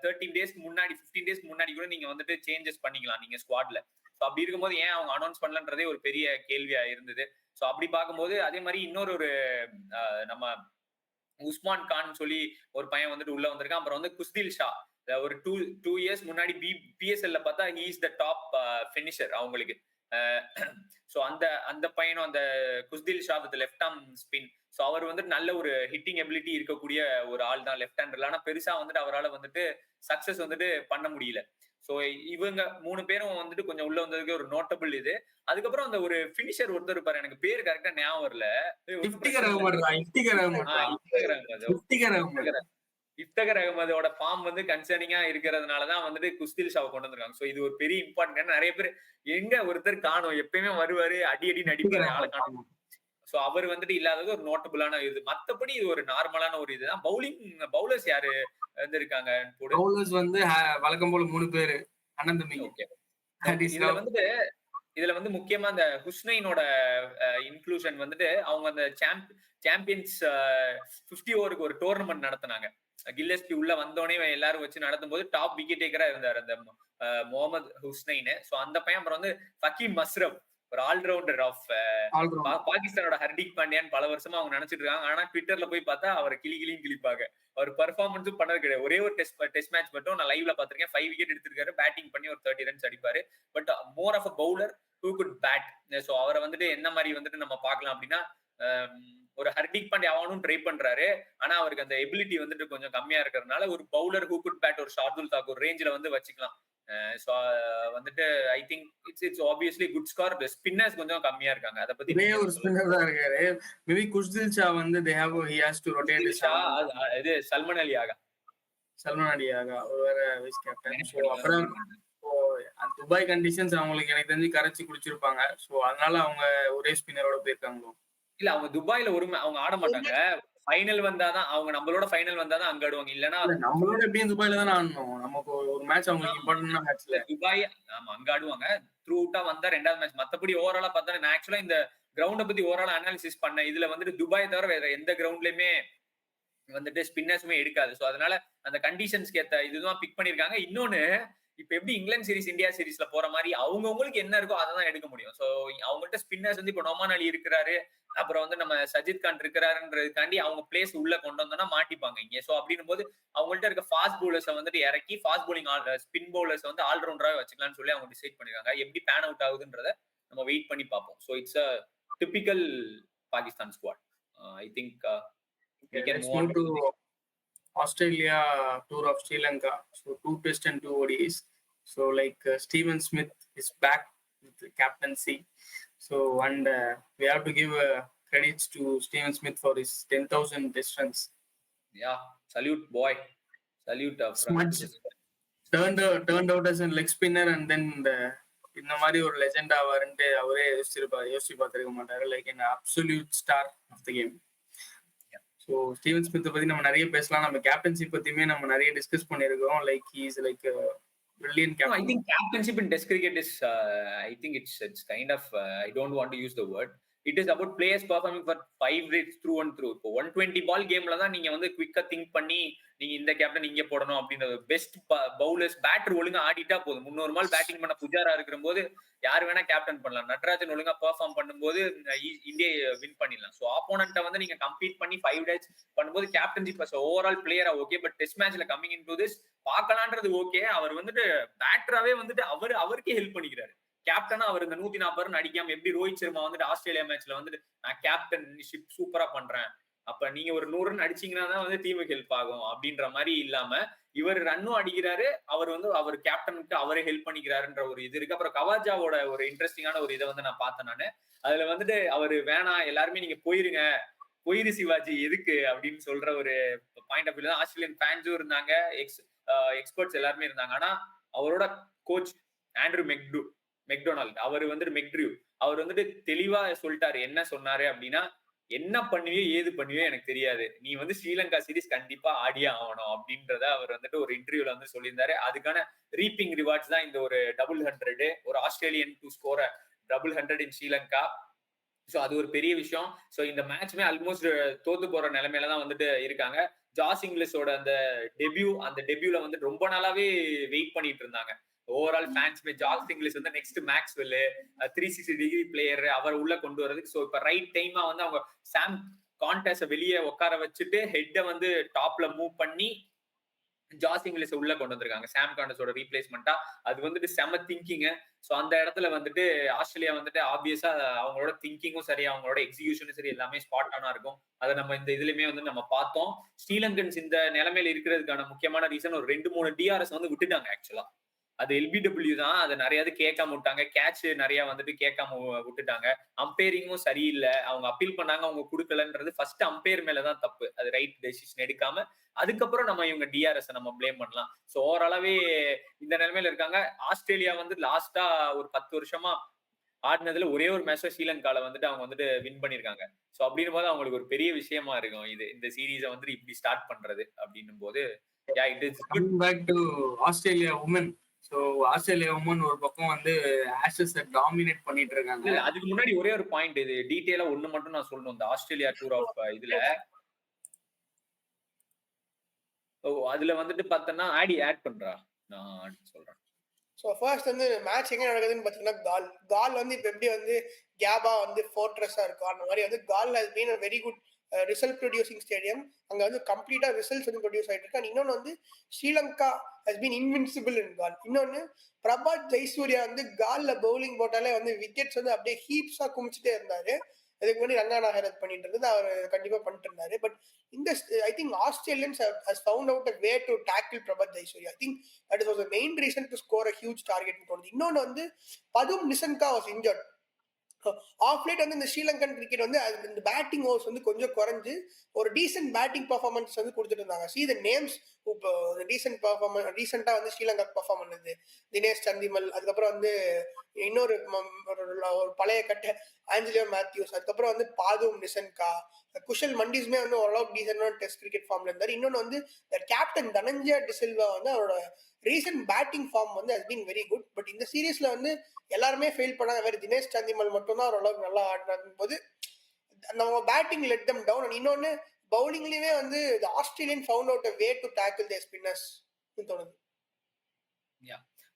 S1: 13 டேஸ்க்கு முன்னாடி 15 டேஸ்க்கு முன்னாடி கூட நீங்க வந்துட்டு சேஞ்சஸ் பண்ணிக்கலாம் நீங்க ஸ்குவாட்ல. ஸோ அப்படி இருக்கும்போது ஏன் அவங்க அனௌன்ஸ் பண்ணலன்றதே ஒரு பெரிய கேள்வியா இருந்தது. ஸோ அப்படி பார்க்கும்போது அதே மாதிரி இன்னொரு நம்ம உஸ்மான் கான் சொல்லி ஒரு பையன் வந்துட்டு உள்ள வந்திருக்கான். அப்புறம் வந்து குஸ்தில் ஷா ஒரு டூ இயர்ஸ் முன்னாடி பிஎஸ்எல்ல பார்த்தா he is the top finisher அவங்களுக்கு. ஸோ அந்த பையனும் அந்த Khushdil Shah with left arm spin. So அவர் வந்துட்டு நல்ல ஒரு ஹிட்டிங் எபிலிட்டி இருக்கக்கூடிய ஒரு ஆள் தான் லெஃப்ட் ஹேண்டர்ல. ஆனா பெருசா வந்துட்டு அவரால் வந்துட்டு சக்சஸ் வந்துட்டு பண்ண முடியல. ஸோ இவங்க 3 பேரும் வந்துட்டு கொஞ்சம் உள்ள வந்ததுக்கு ஒரு நோட்டபிள் இது. அதுக்கப்புறம் அந்த ஒரு ஃபினிஷர் ஒருத்தர் இருப்பாரு, எனக்கு பேர் கரெக்டா ஞாபகம் வரல. இஃப்தகர் அகமதோட ஃபார்ம் வந்து கன்சர்னிங்கா இருக்கிறதுனாலதான் வந்துட்டு குஸ்தில் ஷாவை கொண்டு வந்திருக்காங்க. சோ இது ஒரு பெரிய இம்பார்ட்டன்ட். நிறைய பேர் எங்க ஒருத்தர் காணும், எப்பயுமே வருவாரு அடி நடிப்பாரு, ஆளை காணும். சோ அவர் வந்துட்டு இல்லாதது ஒரு நோட்டபிளான இது. மத்தபடி இது ஒரு நார்மலான ஒரு இதுதான். பவுலர்ஸ் யாரு வந்து இருக்காங்க?
S3: பவுலர்ஸ் வந்து வழக்கம் போல 3 பேரு அனந்த் மிங்.
S1: ஓகே, இதுல வந்து முக்கியமா அந்த ஹுஸ்னைனோட இன்க்ளூஷன் வந்துட்டு அவங்க அந்த சாம்பியன்ஸ் 50 ஓவருக்கு ஒரு டோர்னமெண்ட் நடத்தினாங்க. கில்லஸ்பி உள்ள வந்தோடனே எல்லாரும் வச்சு நடத்தும் போது டாப் விக்கெட் டேக்கரா இருந்தார் அந்த முகமது ஹுஸ்னைன். சோ அந்த பையன் அப்புறம் வந்து ஃபக்கீம் மஸ்ரப், ஒரு ஆல்ரவுண்டர் ஆஃப் பாகிஸ்தானோட ஹர்திக் பாண்டியான் பல வருஷமா அவங்க நினைச்சிட்டு இருக்காங்க. ஆனா ட்விட்டர்ல போய் பார்த்தா அவரை கிளியும் கிளிப்பாங்க. அவர் பெர்ஃபார்மன்ஸும் பண்ணது கிடையாது. ஒரே ஒரு டெஸ்ட் மேட்ச் மட்டும் நான் லைவ்ல பாத்திருக்கேன். 5 விக்கெட் எடுத்திருக்காரு, பேட்டிங் பண்ணி ஒரு 30 ரன்ஸ் அடிப்பாரு. But more of a bowler who good bat. So அவரை வந்துட்டு என்ன மாதிரி வந்துட்டு நம்ம பார்க்கலாம் அப்படின்னா, ஒரு ஹர்திக் பாண்டியா ஆகணும் ட்ரை பண்றாரு. ஆனா அவருக்கு அந்த எபிலிட்டி வந்துட்டு கொஞ்சம் கம்மியா இருக்கிறதுனால ஒரு பவுலர் ஹூ குட் பேட், ஒரு ஷார்துல் தாக்கூர் ரேஞ்சில வந்து வச்சுக்கலாம். சோ வந்துட்டு I think it's obviously good score. Spinners கொஞ்சம் கம்மியா இருக்காங்க. அத பத்தி
S3: ஒரு ஸ்பின்னர் தான் இருக்காரு. மேபி குஸ்தில் ஷா வந்து he has to rotate his
S1: இது சல்மான் அலி ஆகா
S3: ஒரு வேற வைஸ் கேப்டன். சோ அப்புறம் துபாய் கண்டிஷன்ஸ் அவங்களுக்கு எனக்கு தெரிஞ்சு கரைச்சி குடிச்சிருப்பாங்க. சோ அதனால அவங்க ஒரே ஸ்பின்னரோட போயிருக்காங்களோ?
S1: இல்ல, அவங்க துபாயில அவங்க ஆட மாட்டாங்க. ஃபைனல் வந்தாதான் அவங்க, நம்மளோட ஃபைனல் வந்தாதான் அங்க ஆடுவாங்க. இல்லனா
S3: நம்மளோட எப்படியும் துபாயில தான் ஆடணும். நமக்கு ஒரு மேட்ச் அவங்களுக்கு இம்பார்ட்டன்டான மேட்ச்ல
S1: துபாய் ஆமா அங்க ஆடுவாங்க. த்ரூ அவுட்டா வந்தா ரெண்டாவது மேட்ச். மத்தபடி ஓவராலா பார்த்தா நான் ஆக்சுவலா இந்த கிரவுண்ட பத்தி ஓவராலா அனாலிசிஸ் பண்ணேன். இதுல வந்துட்டு துபாய் தவிர வேற எந்த கிரவுண்ட்லயுமே வந்துட்டு ஸ்பின்னர்ஸுமே எடுக்காது. சோ அதனால அந்த கண்டிஷன்ஸ்க்கு ஏத்த இதுதான் பிக் பண்ணிருக்காங்க. இன்னொன்னு, இப்ப எப்படி இங்கிலாந்து சீரிஸ் இந்தியா சீரிஸ்ல போற மாதிரி அவங்கவுங்களுக்கு என்ன இருக்கோ அதை தான் எடுக்க முடியும். சோ அவங்கள்ட்ட ஸ்பின்னர்ஸ் வந்து இப்ப நொமான் அலி இருக்கிறாரு, அப்புறம் வந்து நம்ம சஜித் கான் இருக்கிறாருன்றதுக்காண்டி அவங்க பிளேஸ் உள்ள கொண்டு வந்தோம்னா மாட்டிப்பாங்க இங்க. சோ அப்படின்னும் போது அவங்கள்ட்ட இருக்க ஃபாஸ்ட் பவுலர்ஸை வந்துட்டு இறக்கி ஃபாஸ்ட் பவுலிங் ஸ்பின் பவுலர்ஸ் வந்து ஆல்ரவுண்டரா வச்சுக்கலாம்னு சொல்லி அவங்க டிசைட் பண்ணிருக்காங்க. எப்படி பேன் அவுட் ஆகுதுன்றத நம்ம வெயிட் பண்ணி பார்ப்போம். So it's a typical Pakistan squad. I think we can move on to
S3: Australia tour of Sri Lanka. So 2 Test and 2 ODIs. So like Steven Smith is back with the captaincy. So and we have to give credits to Steven Smith for his 10,000 Test runs.
S1: Yeah, salute boy, salute.
S3: Turned out as a leg spinner and then இந்த மாதிரி ஒரு லெஜெண்டா வரன்ட்டு அவரே யோசிச்சு பார்த்திருக்க மாட்டாரு. Like an absolute star of the game. So Steven ஸ்மித்தை பத்தி நம்ம நிறைய பேசலாம். நம்ம கேப்டன்சி பத்தியுமே நம்ம நிறைய டிஸ்கஸ் பண்ணிருக்கோம். Like he is like brilliant captain.
S1: I think captainship in Test cricket is I think it's kind of I don't want to use the word. It is about players performing for 5 days through and through. இப்போ 120 பால் கேம்ல தான் நீங்க வந்து குவிக்கா think பண்ணி நீங்க இந்த captain இங்க போடணும் அப்படின்றது. பெஸ்ட் பவுலர்ஸ் பேட்டர் ஒழுங்கா ஆடிட்டா போதும். 300 பால் பேட்டிங் பண்ண புஜாரா இருக்கிற போது யார் வேணா கேப்டன் பண்ணலாம். நட்ராஜன் ஒழுங்கா பெர்ஃபார்ம் பண்ணும்போது இந்தியா வின் பண்ணிடலாம். ஸோ ஆப்போனண்ட்டை வந்து நீங்க கம்பீட் பண்ணி 5 days பண்ணும்போது கேப்டன்ஷிப் அஸ் ஓவரால் பிளேயரா ஓகே. பட் டெஸ்ட் மேட்ச்ல கமிங் இன் டு திஸ் பார்க்கலான்றது ஓகே. அவர் வந்துட்டு பேட்டராவே வந்துட்டு அவருக்கே ஹெல்ப் பண்ணிக்கிறாரு. கேப்டனா அவர் இந்த 140 ரன் அடிக்காம எப்படி ரோஹித் சர்மா வந்துட்டு ஆஸ்திரேலியா மேட்ச்ல வந்துட்டு நான் கேப்டன்ஷிப் சூப்பரா பண்றேன், அப்ப நீங்க ஒரு 100 ரன் அடிச்சீங்கன்னா தான் வந்து டீமுக்கு ஹெல்ப் ஆகும் அப்படின்ற மாதிரி இல்லாம இவர் ரன்னும் அடிக்கிறாரு, அவர் கேப்டனுக்கு அவரே ஹெல்ப் பண்ணிக்கிறாருன்ற ஒரு இது இருக்கு. அப்புறம் கவாஜாவோட ஒரு இன்ட்ரெஸ்டிங்கான ஒரு இதை வந்து நான் பார்த்தேன் நானு. அதுல வந்துட்டு அவரு வேணாம் எல்லாருமே நீங்க போயிரு சிவாஜி எதுக்கு அப்படின்னு சொல்ற ஒரு பாயிண்ட் ஆஃப் வியூ தான் ஆஸ்திரேலியன் ஃபேன்ஸும் இருந்தாங்க, எக்ஸ்பர்ட்ஸ் எல்லாருமே இருந்தாங்க. ஆனா அவரோட கோச் ஆண்ட்ரூ மெக்டொனால்ட் அவர் வந்துட்டு தெளிவா சொல்லிட்டாரு. என்ன சொன்னாரு அப்படின்னா, என்ன பண்ணுவியோ ஏது பண்ணுவியோ எனக்கு தெரியாது, நீ வந்து ஸ்ரீலங்கா சீரிஸ் கண்டிப்பா ஆடியே ஆகணும் அப்படின்றத அவர் வந்துட்டு ஒரு இன்டர்வியூல வந்து சொல்லியிருந்தாரு. அதுக்கான ரீப்பிங் ரிவார்ட்ஸ் தான் இந்த ஒரு 100, ஒரு Australian to score 100 in Sri Lanka. So அது ஒரு பெரிய விஷயம். சோ இந்த மேட்ச்மே ஆல்மோஸ்ட் தோத்து போற நிலைமையில தான் வந்துட்டு இருக்காங்க. ஜாஸ் இங்கிலீஷோட அந்த டெபியூல வந்து ரொம்ப நாளாவே வெயிட் பண்ணிட்டு இருந்தாங்க ஓவரால் ஃபேன்ஸ்மே. ஜாஸ் இங்கிலீஷ் வந்து நெக்ஸ்ட் மேக்ஸ்வெல் 360 டிகிரி பிளேயர் அவர் உள்ள கொண்டு வரதுக்கு. ஸோ இப்ப ரைட் டைமா வந்து அவங்க சாம் கான்டாஸை வெளியே உட்கார வச்சுட்டு ஹெட்டை வந்து டாப்ல மூவ் பண்ணி ஜாஸ் இங்கிலீஷ் உள்ள கொண்டு வந்திருக்காங்க சாம் காண்டஸோட ரீப்ளேஸ்மெண்டா. அது வந்துட்டு செம திங்கிங். ஸோ அந்த இடத்துல வந்துட்டு ஆஸ்திரேலியா வந்துட்டு ஆப்வியஸா அவங்களோட திங்கிங்கும் சரி, அவங்களோட எக்ஸிகியூஷனும் சரி எல்லாமே ஸ்பாட் ஆனா இருக்கும். அதை நம்ம இந்த இதுலயுமே வந்து நம்ம பார்த்தோம். ஸ்ரீலங்கன்ஸ் இந்த நிலைமையில இருக்கிறதுக்கான முக்கியமான ரீசன் ஒரு 2-3 டிஆர்எஸ் வந்து விட்டுட்டாங்க ஆக்சுவலா. அது எல்பிடபிள்யூ தான். அதை நிறைய கேட்காம விட்டாங்க. கேட்ச் நிறைய வந்துட்டு கேட்காம விட்டுட்டாங்க. அம்பையரிங்கும் சரியில்லை. அவங்க அப்பீல் பண்ணாங்க, அவங்க கொடுக்கலன்றது ஃபர்ஸ்ட் அம்பையர் மேலதான் தப்பு. அது ரைட் டெசிஷன் எடுக்காம அதுக்கப்புறம் நம்ம இவங்க டிஆர்எஸ் நம்ம பிளேம் பண்ணலாம். ஸோ ஓவராலாவே இந்த நிலைமையில இருக்காங்க. ஆஸ்திரேலியா வந்து லாஸ்டா ஒரு 10 வருஷமா ஆடினதுல ஒரே ஒரு மேட்ச் ஸ்ரீலங்கால வந்துட்டு அவங்க வந்துட்டு வின் பண்ணிருக்காங்க. ஸோ அப்படின்னும் போது அவங்களுக்கு ஒரு பெரிய விஷயமா இருக்கும் இது, இந்த சீரீஸை வந்துட்டு இப்படி ஸ்டார்ட் பண்றது அப்படின்னும் போது.
S3: Back to Australia women. So Australia women ஒரு பக்கம் வந்து ஆஷஸ் டாமினேட் பண்ணிட்டு இருக்காங்க.
S1: இல்ல அதுக்கு முன்னாடி ஒரே ஒரு பாயிண்ட், இது டீடைலா ஒண்ணு மட்டும் நான் சொல்லணும். இந்த ஆஸ்திரேலியா டூர் ஆஃப் இதுல அதுல வந்துட்டு பார்த்தோன்னா ஆட் பண்றா, நான் சொல்றேன்.
S2: ஸோ ஃபர்ஸ்ட் வந்து மேட்ச் எங்க நடக்குதுன்னு பார்த்தீங்கன்னா கால் வந்து இப்போ எப்படி வந்து கேபா வந்து ஃபோர்ட்ரஸா இருக்கும் அந்த மாதிரி வந்து Galle has been very good result producing stadium. அங்க வந்து கம்ப்ளீட்டா ரிசல்ட்ஸ் வந்து ப்ரொடியூஸ் ஆயிட்டு இருக்கு. இன்னொன்னு வந்து ஸ்ரீலங்கா ஹஸ் பீன் இன்வின்சிபிள் இன் கால். இன்னொன்னு பிரபாத் ஜெயசூர்யா வந்து கால்ல பவுலிங் போட்டாலே வந்து விக்கெட்ஸ் வந்து அப்படியே ஹீப்ஸா குமிச்சுட்டே இருந்தாரு. இதுக்கு முன்னாடி ரங்கானா ஹேரத் பண்ணிட்டு இருந்தது, அவர் கண்டிப்பா பண்ணிட்டு இருந்தாரு. பட் இந்த I think Australians has found out a way to tackle Prabath Jayasuriya. I think that was the main reason to score a huge target தோணுது. இன்னொன்னு வந்து Pathum Nissanka was injured. Of late வந்து இந்த ஸ்ரீலங்கன் கிரிக்கெட் வந்து இந்த பேட்டிங் ஓவர்ஸ் வந்து கொஞ்சம் குறைஞ்சு ஒரு டீசென்ட் பேட்டிங் பர்ஃபார்மன்ஸ் வந்து கொடுத்துட்டு இருந்தாங்க. சி த நேம்ஸ் இப்போ டீசென்ட் பர்ஃபார்மன்ஸ் ரீசெண்டா வந்து ஸ்ரீலங்கா பர்ஃபார்ம் பண்ணது தினேஷ் சந்திமல், அதுக்கப்புறம் வந்து இன்னொரு ஒரு பழைய கட்ட ஆஞ்சலியோ மேத்யூஸ், அதுக்கப்புறம் வந்து பாதும் நிசன்கா, குஷல் மண்டிஸ்மே வந்து ஓரளவுக்கு டீசென்டான டெஸ்ட் கிரிக்கெட் ஃபார்ம்ல இருந்தார். இன்னொன்று வந்து கேப்டன் தனஞ்சயா டிசில்வா வந்து அவரோட ரீசெண்ட் பேட்டிங் ஃபார்ம் வந்து has been very good. But இந்த சீரீஸ்ல வந்து எல்லாருமே ஃபெயில் பண்ணாங்க. வேற தினேஷ் சந்திமல் மட்டும்தான் ஓரளவுக்கு நல்லா ஆடினாங்க போது நம்ம batting let them down. And இன்னொன்னு பவுலிங்லயுமே வந்து Australian found out a way to tackle the spinners தோணுது.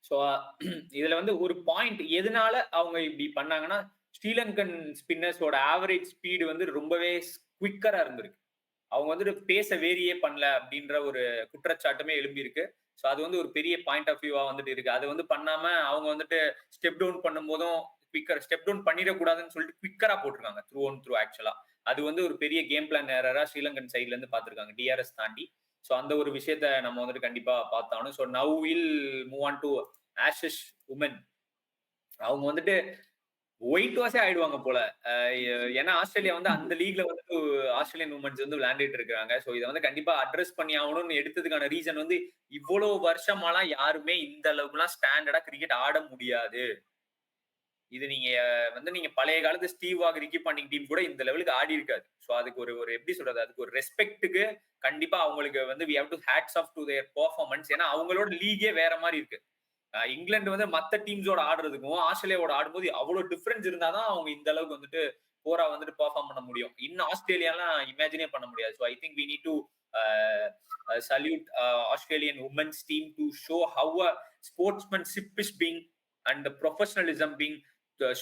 S1: ஸோ இதுல வந்து ஒரு பாயிண்ட் எதனால அவங்க இப்படி பண்ணாங்கன்னா, ஸ்ரீலங்கன் ஸ்பின்னர்ஸோட ஆவரேஜ் ஸ்பீடு வந்து ரொம்பவே குவிக்கரா இருந்திருக்கு. அவங்க வந்துட்டு பேச வேரியே பண்ணல அப்படின்ற ஒரு குற்றச்சாட்டுமே எழும்பி இருக்கு. ஸோ அது வந்து ஒரு பெரிய பாயிண்ட் ஆஃப் வியூவா வந்துட்டு இருக்கு. அது வந்து பண்ணாம அவங்க வந்துட்டு ஸ்டெப் டவுன் பண்ணும் போதும் குவிக்கர் ஸ்டெப் டவுன் பண்ணிடக்கூடாதுன்னு சொல்லிட்டு குவிக்கரா போட்டிருக்காங்க த்ரூ ஆக்சுவலா. அது வந்து ஒரு பெரிய கேம் பிளான் ஏரரா ஸ்ரீலங்கன் சைட்ல இருந்து பாத்துருக்காங்க டிஆர்எஸ் தாண்டி. ஸோ அந்த ஒரு விஷயத்த நம்ம வந்துட்டு கண்டிப்பா பார்த்தாலும். So now will move on to Ashes women. அவங்க வந்துட்டு ஒயிட் வாஷே ஆயிடுவாங்க போல. ஏன்னா ஆஸ்திரேலியா வந்து அந்த லீக்ல வந்து ஆஸ்திரேலியன் உமன்ஸ் வந்து விளையாண்டுட்டு இருக்காங்க. ஸோ இதை வந்து கண்டிப்பா அட்ரஸ் பண்ணி ஆகணும்னு எடுத்ததுக்கான ரீசன் வந்து இவ்வளவு வருஷமாலாம் யாருமே இந்த அளவுக்குலாம் ஸ்டாண்டர்டா கிரிக்கெட் ஆட முடியாது. இது நீங்க பழைய காலத்து Steve Waugh, Ricky Ponting team கூட இந்த லெவலுக்கு ஆடி இருக்காது. ஸோ அதுக்கு ஒரு எப்படி சொல்றது, அதுக்கு ஒரு ரெஸ்பெக்ட்டுக்கு கண்டிப்பா அவங்களுக்கு வந்து we have to hats off to their performance. ஏன்னா அவங்களோட லீகே வேற மாதிரி இருக்கு. இங்கிலாந்து வந்து மத்த டீம்ஸோட ஆடுறதுக்கும் ஆஸ்திரேலியாவோட ஆடும்போது அவ்வளவு டிஃபரன்ஸ் இருந்தாதான் அவங்க இந்த அளவுக்கு வந்துட்டு போரா வந்துட்டு பெர்ஃபார்ம் பண்ண முடியும். இன்னும் ஆஸ்திரேலியாலாம் இமேஜினே பண்ண முடியாது. So I think we need to salute Australian women's team to show how a sportsmanship is being and the professionalism being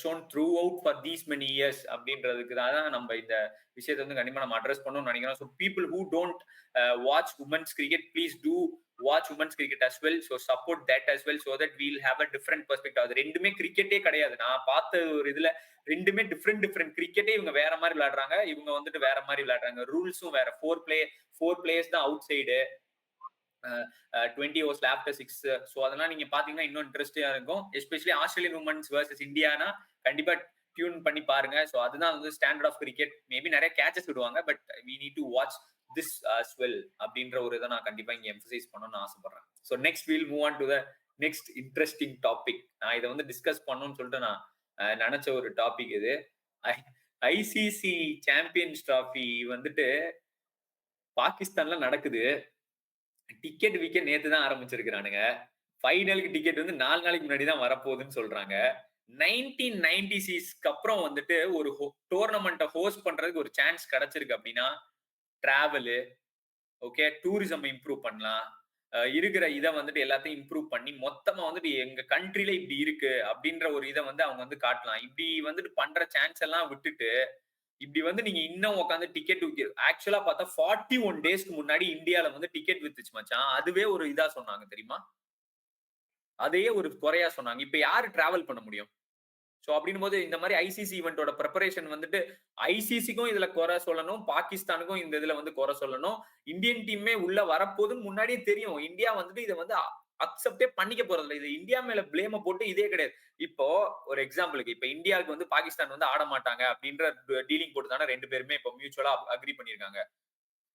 S1: shown throughout for these many years அப்படின்றதுக்கு தான் நம்ம இந்த விஷயத்தை வந்து கண்டிப்பா நம்ம அட்ரஸ் பண்ணணும்னு நினைக்கிறோம். So people who don't watch women's cricket, please do watch women's cricket as well. So support that as well so that we'll have a different perspective. அது ரெண்டுமே கிரிக்கெட்டே கிடையாது. நான் பார்த்த ஒரு இதுல ரெண்டுமே டிஃப்ரெண்ட் கிரிக்கெட்டே இவங்க வேற மாதிரி விளையாடுறாங்க, இவங்க வந்துட்டு வேற மாதிரி விளையாடுறாங்க. ரூல்ஸும் வேற. 4 players தான் out side, 20 overs after 6. So அதெல்லாம் நீங்க பாத்தீங்கன்னா இன்னும் இன்ட்ரெஸ்டிங்கா இருக்கும். Especially Australian women's versus Indiana கண்டிப்பா டியூன் பண்ணி பாருங்க. ஸோ அதுதான் வந்து ஸ்டாண்டர்ட் ஆஃப் கிரிக்கெட். மேபி நிறைய கேச்சஸ் விடுவாங்க, but we need to watch this as well அப்படின்ற ஒரு இதை நான் கண்டிப்பா இங்க எம்பசைஸ் பண்ணணும்னு ஆசைப்படுறேன். So next we'll move on to the next interesting topic. நான் இதை வந்து டிஸ்கஸ் பண்ணணும்னு சொல்லிட்டு நான் நினைச்ச ஒரு டாபிக் இது. ஐசிசி சாம்பியன்ஸ் டிராஃபி வந்துட்டு பாகிஸ்தான்ல நடக்குது. டிக்கெட் விக்கெட் நேத்து தான் ஆரம்பிச்சிருக்கானுங்க. ஃபைனலுக்கு டிக்கெட் வந்து 4 நாளைக்கு முன்னாடி தான் வரப்போகுதுன்னு சொல்றாங்க. 1996க்கு அப்புறம் வந்துட்டு ஒரு டோர்னமெண்ட்டை ஹோஸ்ட் பண்றதுக்கு ஒரு சான்ஸ் கிடைச்சிருக்கு அப்படின்னா டிராவலு, ஓகே, டூரிசம் இம்ப்ரூவ் பண்ணலாம், இருக்கிற இதை வந்துட்டு எல்லாத்தையும் இம்ப்ரூவ் பண்ணி மொத்தமா வந்துட்டு எங்க கண்ட்ரில இப்படி இருக்கு அப்படின்ற ஒரு இதை வந்து அவங்க வந்து காட்டலாம். இப்படி வந்துட்டு பண்ற சான்ஸ் எல்லாம் விட்டுட்டு இப்படி வந்து நீங்க இன்னும் உட்காந்து டிக்கெட் ஆக்சுவலா பார்த்தா 41 டேஸ்க்கு முன்னாடி இந்தியால வந்து டிக்கெட் வித்துச்சு மச்சான். அதுவே ஒரு இதா சொன்னாங்க தெரியுமா? அதையே ஒரு குறையா சொன்னாங்க. இப்ப யாரு டிராவல் பண்ண முடியும்? சோ அப்படின்னும் போது இந்த மாதிரி ஐசிசி ஈவென்ட்டோட ப்ரிப்பரேஷன் வந்துட்டு ஐசிசிக்கும் இதுல குறை சொல்லணும், பாகிஸ்தானுக்கும் இந்த இதுல வந்து குறை சொல்லணும். இந்தியன் டீமே உள்ள வரப்போகுதுன்னு முன்னாடியே தெரியும். இந்தியா வந்துட்டு இதை வந்து அக்செப்டே பண்ணிக்க போறது இல்லை. இது இந்தியா மேல பிளேம போட்டு இதே கிடையாது. இப்போ ஒரு எக்ஸாம்பிளுக்கு இப்ப இந்தியாவுக்கு வந்து பாகிஸ்தான் வந்து ஆட மாட்டாங்க அப்படின்ற டீலிங் போட்டு தானே 2 பேருமே இப்போ மியூச்சுவலா அக்ரி பண்ணிருக்காங்க.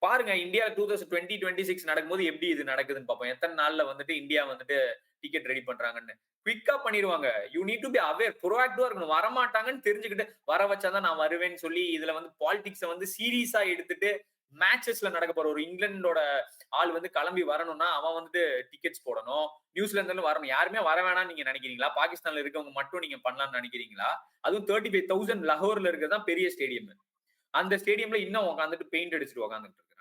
S1: பாருங்க இந்தியா 2026 நடக்கும்போது எப்படி இது நடக்குதுன்னு பார்ப்போம். எத்தனை நாள்ல வந்துட்டு இந்தியா வந்துட்டு டிக்கெட் ரெடி பண்றாங்கன்னு குவிக்கா பண்ணிடுவாங்க. You need to be aware, ப்ரோஆக்டிவா இருக்கணும். வரமாட்டாங்கன்னு தெரிஞ்சுக்கிட்டு வர வச்சாதான் நான் வருவேன்னு சொல்லி இதுல வந்து பாலிடிக்ஸ வந்து சீரியஸா எடுத்துட்டு மேட்சஸ்ல நடக்க போற ஒரு இங்கிலாந்தோட ஆள் வந்து கிளம்பி வரணும்னா அவன் வந்துட்டு டிக்கெட்ஸ் போடணும். நியூசிலாந்துல வரணும். யாருமே வர வேணாம்னு நீங்க நினைக்கிறீங்களா? பாகிஸ்தான்ல இருக்கவங்க மட்டும் நீங்க பண்ணலாம்னு நினைக்கிறீங்களா? அதுவும் 35,000 லாகூர்ல இருக்கிறதா பெரிய ஸ்டேடியம். அந்த ஸ்டேடியம்ல இன்னும் உட்காந்துட்டு பெயிண்ட் அடிச்சுட்டு உட்காந்துட்டு இருக்காங்க.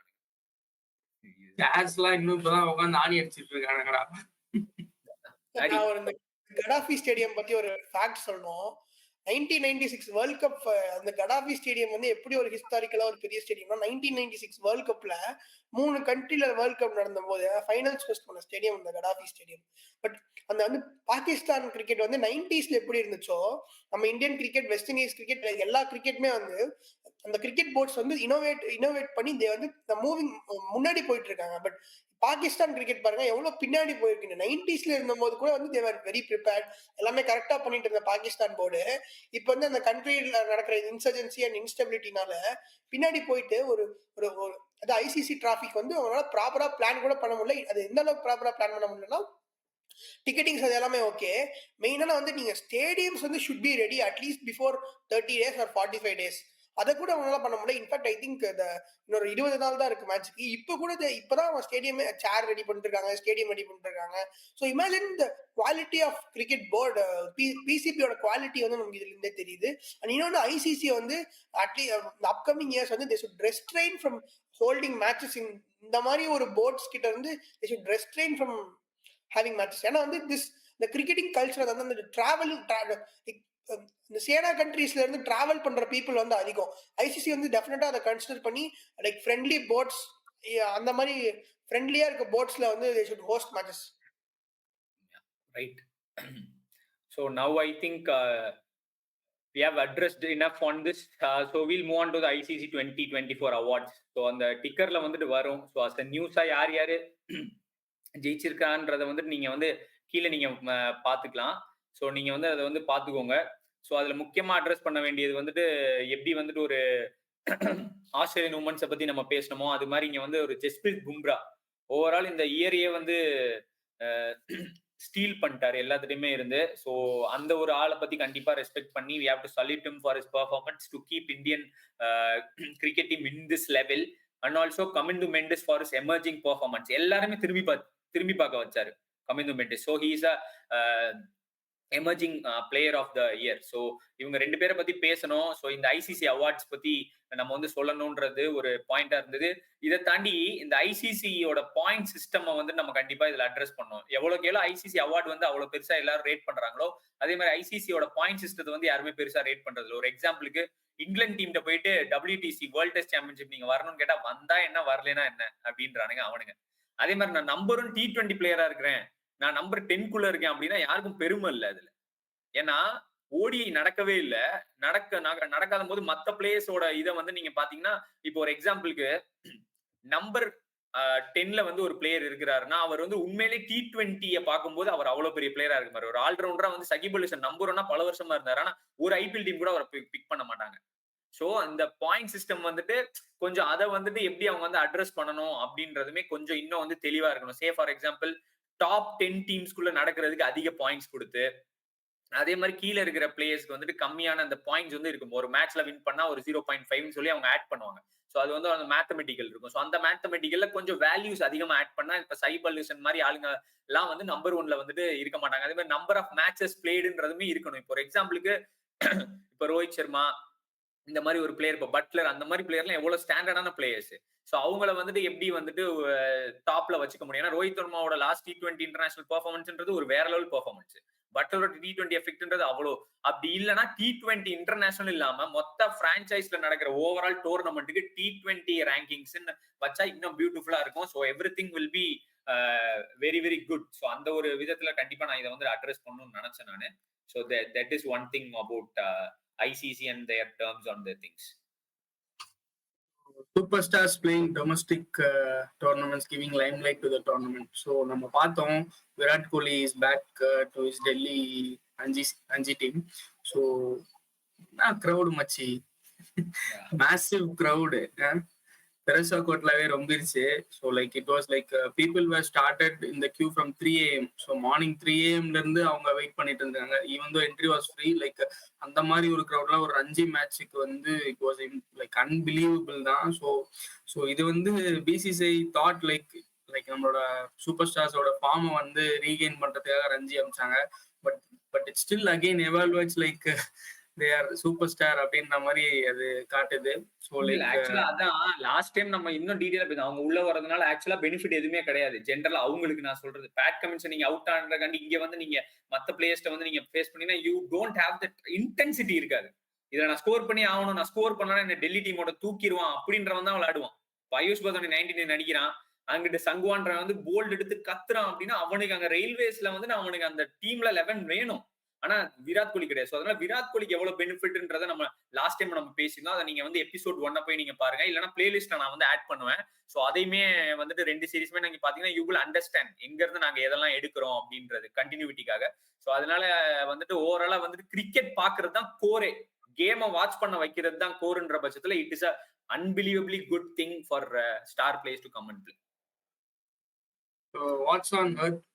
S3: இன்னும் இப்பதான் உட்காந்து ஆணி அடிச்சிட்டு இருக்கானுங்கடா.
S2: நான் ஒரு கடாஃபி ஸ்டேடியம் பத்தி ஒரு ஃபேக்ட் சொல்லணும். 1996 வேர்ல்ட் கப் அந்த கடாஃபி ஸ்டேடியம் வந்து எப்படி ஒரு ஹிஸ்டாரிக்கலா ஒரு பெரிய ஸ்டேடியம்னா 1996 வேர்ல்ட் கப்ல 3 கண்ட்ரில வேர்ல்ட் கப் நடந்த போது ஃபைனல்ஸ் ஹோஸ்ட் பண்ண ஸ்டேடியம் இந்த கடாஃபி ஸ்டேடியம். பட் அந்த வந்து பாகிஸ்தான் கிரிக்கெட் வந்து 90ஸ்ல எப்படி இருந்துச்சோ நம்ம Indian cricket, west Indies cricket, எல்லா கிரிக்கெட்டுமே வந்து அந்த கிரிக்கெட் போர்ட்ஸ் வந்து இனோவேட் பண்ணி வந்து மூவிங் முன்னாடி போயிட்டு இருக்காங்க. பட் பாகிஸ்தான் கிரிக்கெட் பாருங்க எவ்வளவு பின்னாடி போயிருக்கு. 90ஸ்ல இருந்த போது கூட வந்து தேவர் வெரி ப்ரிப்பேர்ட், எல்லாமே கரெக்டா பண்ணிட்டு இருந்த பாகிஸ்தான் போர்டு இப்ப வந்து அந்த கண்ட்ரில நடக்கிற இன்சர்ஜென்சி அண்ட் இன்ஸ்டபிலிட்டினால பின்னாடி போயிட்டு ஒரு ஒரு அது ஐசிசி டிராபிக் வந்து அவங்களால ப்ராப்பரா பிளான் கூட பண்ண முடியல. அது எந்த அளவுக்கு ப்ராப்பரா பிளான் பண்ண முடியலன்னா டிக்கெட்டிங்ஸ் அது எல்லாமே ஓகே. மெயினா வந்து நீங்க ஸ்டேடியம்ஸ் வந்து should be ready at least before 30 days or 45 days. அதை கூட அவங்களால பண்ண முடியல. இன்ஃபேக்ட் ஐ திங்க் இன்னொரு 20 நாள் தான் இருக்கு மேட்ச்க்கு. இப்ப கூட இப்பதான் அவங்க ஸ்டேடியம் சேர் ரெடி பண்ணிட்டு இருக்காங்க, ஸ்டேடியம் ரெடி பண்ணிட்டு இருக்காங்க. So imagine the quality of cricket board, பிசிபியோட குவாலிட்டி வந்து நமக்கு இதுல இருந்தே தெரியுது. அண்ட் இன்னொன்று ஐசிசி வந்து அட்லீஸ்ட் அப்கமிங் இயர்ஸ் வந்து they should restrain from holding matches இந்த மாதிரி ஒரு போர்ட்ஸ் கிட்ட இருந்து they should restrain from having matches. ஏன்னா வந்து இந்த கிரிக்கெட்டிங் கல்ச்சர் வந்து அந்த டிராவல் இந்த சேனா கண்ட்ரீஸ்ல இருந்து டிராவல் பண்ற பீப்புள் வந்து அதிகம். ஐசிசி வந்து டெஃபினட்டா அதை கன்சிடர் பண்ணி லைக் ஃப்ரெண்ட்லி போட்ஸ் அந்த மாதிரி ஃப்ரெண்ட்லியா இருக்க போட்ஸ்ல வந்து they should host matches.
S1: Right. So now I think we have addressed enough on this. So we'll move on to the ICC 2024 awards. So அந்த டிக்கர்ல வந்துட்டு வரும். ஸோ as a நியூஸா யார் யாரு ஜெயிச்சிருக்கான்றத வந்துட்டு நீங்க வந்து கீழே நீங்க பாத்துக்கலாம். ஸோ நீங்க வந்து அதை வந்து பாத்துக்கோங்க. ஸோ அதுல முக்கியமா அட்ரஸ் பண்ண வேண்டியது வந்துட்டு எப்படி வந்துட்டு ஒரு ஆஸ்திரேலியன் உமன்ஸை பத்தி நம்ம பேசணுமோ அது மாதிரி இங்க வந்து ஒரு ஜஸ்பிரீத் பும்ரா ஓவரால் இந்த இயரையே வந்து ஸ்டீல் பண்ணிட்டாரு எல்லாத்துலயுமே இருந்து. ஸோ அந்த ஒரு ஆளை பத்தி கண்டிப்பா ரெஸ்பெக்ட் பண்ணி we have to salute him for his performance to keep Indian cricket team in this level and also Kamindu Mendes for his emerging performance. எல்லாருமே திரும்பி பார்க்க வச்சாரு Kamindu Mendes. So he is a emerging player of the year. So இவங்க 2 பேரை பத்தி பேசணும். So இந்த ICC awards பத்தி நம்ம வந்து சொல்லணும்ன்றது ஒரு பாயிண்டா இருந்தது. இதை தாண்டி இந்த ஐசிசியோட பாயிண்ட் சிஸ்டம் வந்து நம்ம கண்டிப்பா இதுல அட்ரஸ் பண்ணோம். எவ்வளவுக்கு எவ்வளவு ஐசிசி அவார்டு வந்து அவ்வளவு பெருசா எல்லாரும் ரேட் பண்றாங்களோ அதே மாதிரி ஐசிசியோட பாயிண்ட் சிஸ்டத்தை வந்து யாருமே பெருசா ரேட் பண்றது. ஒரு எக்ஸாம்பிளுக்கு இங்கிலாந்து டீம்கிட்ட போயிட்டு WTC வேர்ல்ட் டெஸ்ட் சாம்பியன்ஷிப் நீங்க வரணும்னு கேட்டா வந்தா என்ன வரலனா என்ன அப்படின்றானுங்க அவனுங்க. அதே மாதிரி நான் நம்பர் 1 T20 பிளேயரா இருக்கிறேன், நான் நம்பர் 10 இருக்கேன் அப்படின்னா யாருக்கும் பெருமை இல்லை அதுல. ஏன்னா ஓடி நடக்கவே இல்லை. நடக்காத போது மத்த பிளேயர்ஸோட இதை வந்து நீங்க பாத்தீங்கன்னா இப்போ ஒரு எக்ஸாம்பிளுக்கு நம்பர் 10ல வந்து ஒரு பிளேயர் இருக்கிறாருன்னா அவர் வந்து உண்மையிலே T20 பார்க்கும்போது அவர் அவ்வளவு பெரிய பிளேயரா இருக்கு மாதிரி. ஒரு ஆல்ரவுண்டரா வந்து சகிப் அல் ஹசன் நம்பர் 1 பல வருஷமா இருந்தாரு. ஆனா ஒரு IPL டீம் கூட அவரை பிக் பண்ண மாட்டாங்க. சோ அந்த பாயிண்ட் சிஸ்டம் வந்துட்டு கொஞ்சம் அதை வந்துட்டு எப்படி அவங்க வந்து அட்ரஸ் பண்ணணும் அப்படின்றதுமே கொஞ்சம் இன்னும் வந்து தெளிவா இருக்கணும். சே ஃபார் எக்ஸாம்பிள் டாப் 10 டீம்ஸ்குள்ள நடக்கிறதுக்கு அதிக பாயிண்ட்ஸ் கொடுத்து அதே மாதிரி கீழே இருக்கிற பிளேயர்ஸ்க்கு வந்துட்டு கம்மியான அந்த பாயிண்ட்ஸ் வந்து இருக்கும். ஒரு மேட்ச்ல வின் பண்ணா ஒரு 0.5 சொல்லி அவங்க ஆட் பண்ணுவாங்க. ஸோ அது வந்து அந்த மேத்தமெட்டிக்கல் இருக்கும். ஸோ அந்த மேத்தமெட்டிக்கல்ல கொஞ்சம் வேல்யூஸ் அதிகமா ஆட் பண்ணா இப்ப சகிப் அல் ஹசன் மாதிரி ஆளுங்க எல்லாம் வந்து நம்பர் 1ல வந்துட்டு இருக்க மாட்டாங்க. அதே மாதிரி நம்பர் ஆஃப் மேட்சஸ் பிளேடுன்றதுமே இருக்கணும். இப்போ ஒரு எக்ஸாம்பிளுக்கு இப்ப ரோஹித் சர்மா இந்த மாதிரி ஒரு பிளேயர், இப்போ பட்லர் அந்த மாதிரி பிளேயர்லாம் எவ்வளவு ஸ்டாண்டர்டான பிளேயர்ஸ். ஸோ அவங்கள வந்துட்டு எப்படி வந்துட்டு டாப்ல வச்சுக்க முடியும். ஏன்னா ரோஹித் சர்மாவோட லாஸ்ட் T20 இன்டர்நேஷனல் பெர்ஃபார்மன்ஸ்ன்றது ஒரு வேற லெவல் பெர்ஃபார்மன்ஸ். பட்லரோட T20 எஃபெக்ட்ன்றது அவ்வளோ. அப்படி இல்லைன்னா T20 இன்டர்நேஷனல் இல்லாம மொத்த பிரான்சைஸ்ல நடக்கிற ஓவரால் டோர்னமெண்ட்டுக்கு T20 ரேங்கிங்ஸ் வச்சா இன்னும் பியூட்டிஃபுல்லா இருக்கும். So every thing will be very very good. So அந்த ஒரு விதத்துல கண்டிப்பா நான் இதை வந்து அட்ரஸ் பண்ணணும்னு நினைச்சேன் நான். So that is one thing about ICC and their terms on their things.
S3: Superstars playing domestic tournaments, giving limelight to the tournament. So நம்ம பார்த்தோம் Virat Kohli is back to his Delhi Ranji team. So crowd மச்சி, massive crowd. பெருசா கோட்லாவே ரொம்பிருச்சு. So like it was like people were started in the queue from 3 AM. So morning 3 AMல இருந்து அவங்க wait பண்ணிட்டு இருந்தாங்க. Even though entry was free. Like அந்த மாதிரி ஒரு க்ரௌட்லாம் ஒரு ரஞ்சி மேட்சுக்கு வந்து இட் வாஸ் லைக் அன்பிலீவபிள் தான். ஸோ இது வந்து BCCI தாட் லைக் நம்மளோட சூப்பர் ஸ்டார்ஸோட ஃபார்மை வந்து ரீகெயின் பண்றதுக்காக ரஞ்சி அமிச்சாங்க. But it still again evaluates like they are superstar அப்படின்ற மாதிரி அது காட்டுது. சோ லைக்
S1: ஆக்சுவலா அதான் லாஸ்ட் டைம் நம்ம இன்னும் டீடைலா பேச அவங்க உள்ள வரதுனால ஆக்சுவலா பெனிஃபிட் எதுவுமே கிடையாது. ஜெனரலா அவங்களுக்கு நான் சொல்றது பேட் கமின்ஸ் நீங்க அவுட் ஆனதுக்காண்டி இங்க வந்து நீங்க மத்த பிளேயர்ஸ்ட வந்து நீங்க ஃபேஸ் பண்ணீங்கன்னா you don't have that intensity இருக்காது. இதை நான் ஸ்கோர் பண்ணி ஆகணும், நான் ஸ்கோர் பண்ணா என்ன டெல்லி டீமோட தூக்கிடுவான் அப்படின்றவன் தான் விளையாடுவான். ஆயுஷ் பதோனி 99 அடிக்கிறான், அங்கிட்டு சங்குவான்ற வந்து போல்ட் எடுத்து கத்துறான் அப்படின்னா அவனுக்கு அங்க ரயில்வேஸ்ல வந்து அவனுக்கு அந்த டீம்ல 11 வேணும். ஆனா விராட் கோலி கிடையாது. அதனால விராட் கோலிக்கு எவ்வளவு பெனிஃபிட்ன்றத நம்ம லாஸ்ட் டைம் நம்ம பேசினோம். அதை நீங்க வந்து எபிசோட் 1 போய் நீங்க பாருங்க, இல்லைன்னா பிளேலிஸ்ட்ல நான் வந்து ஆட் பண்ணுவேன். சோ அதையுமே வந்துட்டு 2 சீரீஸ்மே நீங்க பாத்தீங்கன்னா யூ வில் அண்டர்ஸ்டாண்ட் எங்க இருந்து நாங்க எதெல்லாம் எடுக்கிறோம் அப்படின்றது கண்டினியூட்டிக்காக. சோ அதனால வந்துட்டு ஓவராலா வந்துட்டு கிரிக்கெட் பாக்குறது தான் கோரே, கேமை வாட்ச் பண்ண வைக்கிறது தான் கோர்ன்ற பட்சத்துல it is a unbelievably good thing for star players to come and play.
S3: What's on earth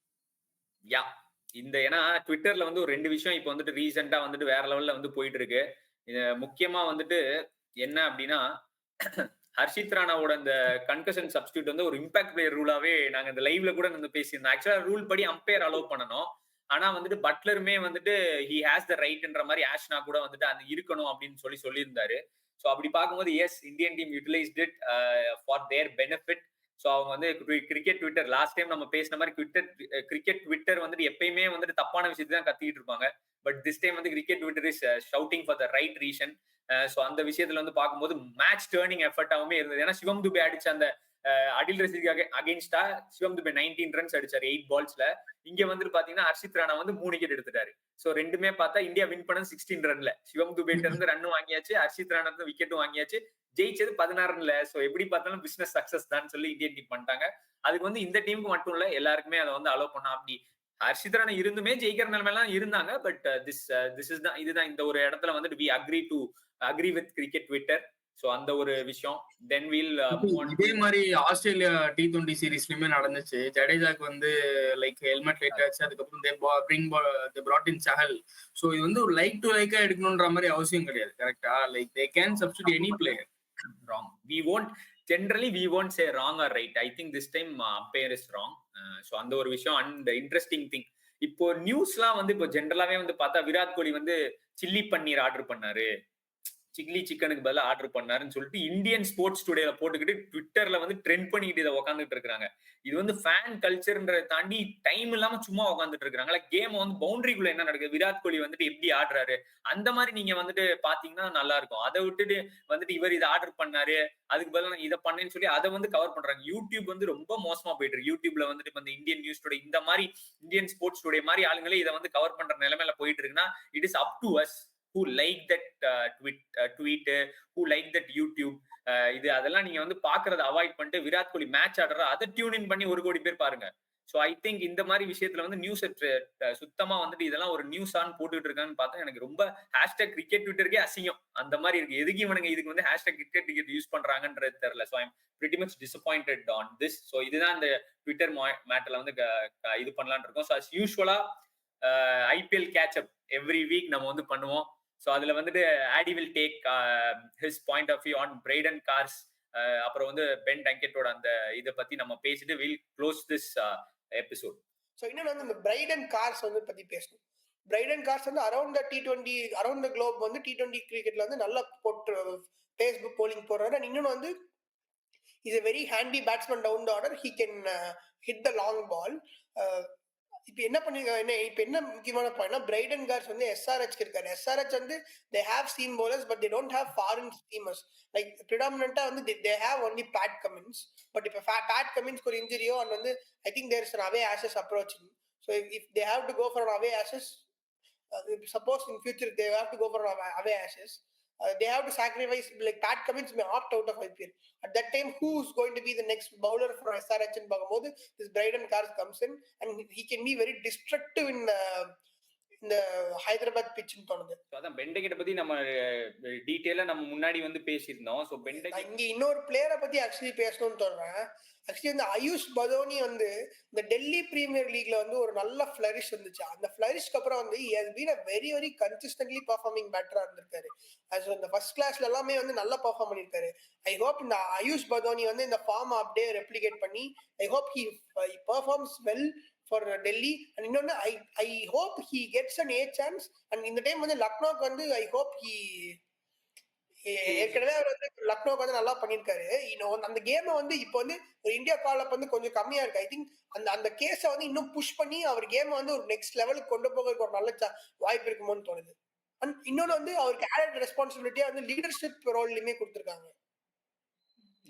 S1: யா இந்த ஏன்னா ட்விட்டர்ல வந்து ஒரு 2 விஷயம் இப்போ வந்துட்டு ரீசெண்டா வந்துட்டு வேற லெவல்ல வந்து போயிட்டு இருக்கு. முக்கியமா வந்துட்டு என்ன அப்படின்னா ஹர்ஷித் ராணாவோட இந்த கன்கஷன் சப்ஸ்டியூட் வந்து ஒரு இம்பாக்ட் பிளேயர் ரூலாவே நாங்க இந்த லைவ்ல கூட வந்து பேசியிருந்தோம். ஆக்சுவலா ரூல் படி அம்பையர் அலோவ் பண்ணணும். ஆனா வந்துட்டு பட்லருமே வந்துட்டு ஹி ஹேஸ் த ரைட்ன்ற மாதிரி ஆஷ்னா கூட வந்துட்டு அது இருக்கணும் அப்படின்னு சொல்லியிருந்தாரு. ஸோ அப்படி பார்க்கும்போது S Indian team utilised it for their benefit. So அவங்க வந்து கிரிக்கெட் ட்விட்டர் லாஸ்ட் டைம் நம்ம பேசின மாதிரி கிரிக்கெட் ட்விட்டர் வந்துட்டு எப்பயுமே வந்துட்டு தப்பான விஷயத்தை தான் கத்திக்கிட்டு இருப்பாங்க. பட் திஸ் டைம் வந்து cricket Twitter is shouting for the right reason. So அந்த விஷயத்துல வந்து பார்க்கும்போது மேட்ச் டேர்னிங் எஃபர்ட்டாவுமே இருந்தது. ஏன்னா சிவம் துபே அடிச்ச அந்த அடில் ரசிக்கு அகேன்ஸ்டா சிவம் துபே 19 ரன்ஸ் அடிச்சாரு 8 பால்ஸ்ல. இங்க வந்துட்டு பாத்தீங்கன்னா ஹர்ஷித் ராணா வந்து 3 விக்கெட் எடுத்துட்டாரு. சோ ரெண்டுமே பார்த்தா இந்தியா வின் பண்ணது 16 ரன்ல. சிவம் துபேட்ட இருந்து ரன்னும் வாங்கியாச்சு, ஹர்ஷித் ராணா இருந்து விக்கெட்டும் வாங்கியாச்சு, ஜெயிச்சது 16 ரன்ல. சோ எப்படி பார்த்தாலும் பிசினஸ் சக்சஸ் தான் சொல்லி இந்தியன் டீம் பண்ணிட்டாங்க. அதுக்கு வந்து இந்த டீமுக்கு மட்டும் இல்ல எல்லாருக்குமே அதை வந்து அலோவ் பண்ணா. அப்படி ஹர்ஷித் ராணா இருந்துமே ஜெயிக்கிற நிலைமையெல்லாம் இருந்தாங்க. பட் திஸ் இஸ் தான் இதுதான் இந்த ஒரு இடத்துல வந்துட்டு we agree with cricket Twitter. So அந்த ஒரு விஷயம். தென் வீல்
S3: இதே மாதிரி ஆஸ்திரேலியா T20 சீரீஸ்லயுமே நடந்துச்சு. ஜடேஜாக்கு வந்து லைக் ஹெல்மெட் லைட் ஆச்சு, அதுக்கப்புறம் they brought in Chahal. So இது வந்து ஒரு லைக் டு லைக்கா எடுக்கணும்ன்ற மாதிரி அவசியம் கிடையாது. கரெக்டா? Like they can substitute any player.
S1: Wrong. Generally we won't say wrong or right. I think this time umpire is wrong. So அந்த ஒரு விஷயம். அண்ட் இன்ட்ரெஸ்டிங் திங், இப்போ நியூஸ்லாம் வந்து இப்போ ஜென்ரலாவே வந்து பார்த்தா விராட் கோலி வந்து சில்லி பன்னீர் ஆர்டர் பண்ணாரு, சில்லி சிக்கனுக்கு பதிலாக ஆர்டர் பண்ணாருன்னு சொல்லிட்டு இந்தியன் ஸ்போர்ட்ஸ் டுடேல போட்டுக்கிட்டு ட்விட்டர்ல வந்து ட்ரெண்ட் பண்ணிக்கிட்டு இதை உட்காந்துட்டு இருக்காங்க. இது வந்து ஃபேன் கல்ச்சர்ன்றதை தாண்டி டைம் இல்லாம சும்மா உட்காந்துட்டு இருக்காங்க. கேம் வந்து பவுண்டரிக்குள்ள என்ன நடக்குது, விராட் கோலி வந்துட்டு எப்படி ஆடுறாரு, அந்த மாதிரி நீங்க வந்துட்டு பாத்தீங்கன்னா நல்லா இருக்கும். அதை விட்டுட்டு வந்துட்டு இவர் இதை ஆர்டர் பண்ணாரு அதுக்கு பதிலாக நான் இதை பண்ணேன்னு சொல்லி அதை வந்து கவர் பண்றாங்க. யூடியூப் வந்து ரொம்ப மோசமா போயிட்டு இருக்கு. யூடியூப்ல வந்துட்டு இந்த இந்தியன் நியூஸ் டுடே இந்த மாதிரி இந்தியன் ஸ்போர்ட்ஸ் டுடே மாதிரி ஆளுங்களே இதை வந்து கவர் பண்ற நிலைமையில போயிட்டு இருக்குன்னா it is up to us who like that tweet, who like that YouTube. இது அதெல்லாம் நீங்க வந்து பாக்குறத அவாய்ட் பண்ணிட்டு விராட் கோலி மேட்ச் ஆடுற அதை டியூன் இன் பண்ணி 1 கோடி பேர் பாருங்க. சோ ஐ திங்க் இந்த மாதிரி விஷயத்துல வந்து நியூஸ் சுத்தமா வந்துட்டு இதெல்லாம் ஒரு நியூஸ் ஆன் போட்டுட்டு இருக்கான்னு பார்த்தா எனக்கு ரொம்ப ஹேஷ்டாக் கிரிக்கெட் ட்விட்டருக்கே அசிங்கம் அந்த மாதிரி இருக்கு. எதுக்கு இவனுங்க இதுக்கு வந்து ஹேஷ்டாக் கிரிக்கெட் யூஸ் பண்றாங்கன்றது தெரியல. So I am pretty much disappointed on this. So இதுதான் இந்த ட்விட்டர் மேட்டர்ல வந்து இது பண்ணலாம்னு இருக்கோம். So as usual IPL catch up every week நம்ம வந்து பண்ணுவோம். ஸோ அதில் வந்துட்டு Aadi will take his point of view on Brydon Carse. அப்புறம் வந்து பென் டங்கெட்டோட அந்த இதை பத்தி நம்ம பேசிட்டு will close this episode.
S2: So இன்னொன்று வந்து இந்த பிரைடன் கார்ஸ் வந்து பத்தி பேசணும். பிரைடன் கார்ஸ் வந்து around the T20 around the globe வந்து T20 கிரிக்கெட்ல வந்து நல்லா போட்டு ஃபேஸ்புக் போலிங் போடுறாரு. அண்ட் இன்னொன்று வந்து is a very handy batsman down the order. He can hit the long ball. இப்ப என்ன பண்ணிருக்காங்க, இப்ப என்ன முக்கியமான பாயிண்ட்னா பிரைடன் கார்ஸ் வந்து SRH இருக்காரு. SRH வந்து they have seam bowlers but they don't have foreign seamers. Like predominantா வந்து they have only Pat Cummins. But if Pat Cummins ஒரு injury and வந்து I think there is an away ashes approaching. So if they have to go for an away ashes, suppose in future they have to go for an away ashes, they have to sacrifice, like Pat Cummins may opt out of IPL. At that time, who's going to be the next bowler for SRH in Bagamodu? This Braden Cars comes in and he can be very destructive in the Hyderabad pitch னு தோணுது.
S1: அதான் பெண்டகிட்ட பத்தி நம்ம டீடைலா நம்ம முன்னாடி வந்து பேசியிருந்தோம். So பெண்டகி
S2: இங்க இன்னொரு பிளேயரை பத்தி ஆக்சுவலி பேசணும்னு தோன்றேன். ஆக்சுவலி இந்த ஆயுஷ் பதோனி வந்து இந்த டெல்லி பிரீமியர் லீக்ல வந்து ஒரு நல்ல ஃபிளரிஷ் இருந்துச்சு. அந்த ஃபிளரிஷ்க்கு அப்புறம் வந்து he has been a very very consistently performing பேட்டரா இருந்திருக்காரு. as இந்த ஃபர்ஸ்ட் கிளாஸ்ல எல்லாமே வந்து நல்லா பெர்ஃபார்ம் பண்ணிருக்காரு. ஐ ஹோப் இந்த ஆயுஷ் பதோனி வந்து இந்த ஃபார்ம் அப்படியே ரெப்ளிகேட் பண்ணி I hope he performs well for Delhi. and இன்னொன்னு I hope he gets an A chance. and இந்த டைம் வந்து லக்னோக்கு வந்து I hope he ஏற்கனவே அவர் வந்து லக்னோக்கு வந்து நல்லா பண்ணிருக்காரு. இன்னும் அந்த கேம் வந்து இப்போ வந்து ஒரு இந்தியா கால் அப் வந்து கொஞ்சம் கம்மியா இருக்கு. ஐ திங்க் அந்த கேஸ வந்து இன்னும் புஷ் பண்ணி அவர் கேம் வந்து ஒரு நெக்ஸ்ட் லெவலுக்கு கொண்டு போகிறதுக்கு ஒரு நல்ல வாய்ப்பு இருக்குமோன்னு தோணுது. அண்ட் இன்னொன்னு வந்து அவருக்கு ஆடட் ரெஸ்பான்சிபிலிட்டியா வந்து லீடர்ஷிப் ரோல்லையுமே கொடுத்துருக்காங்க.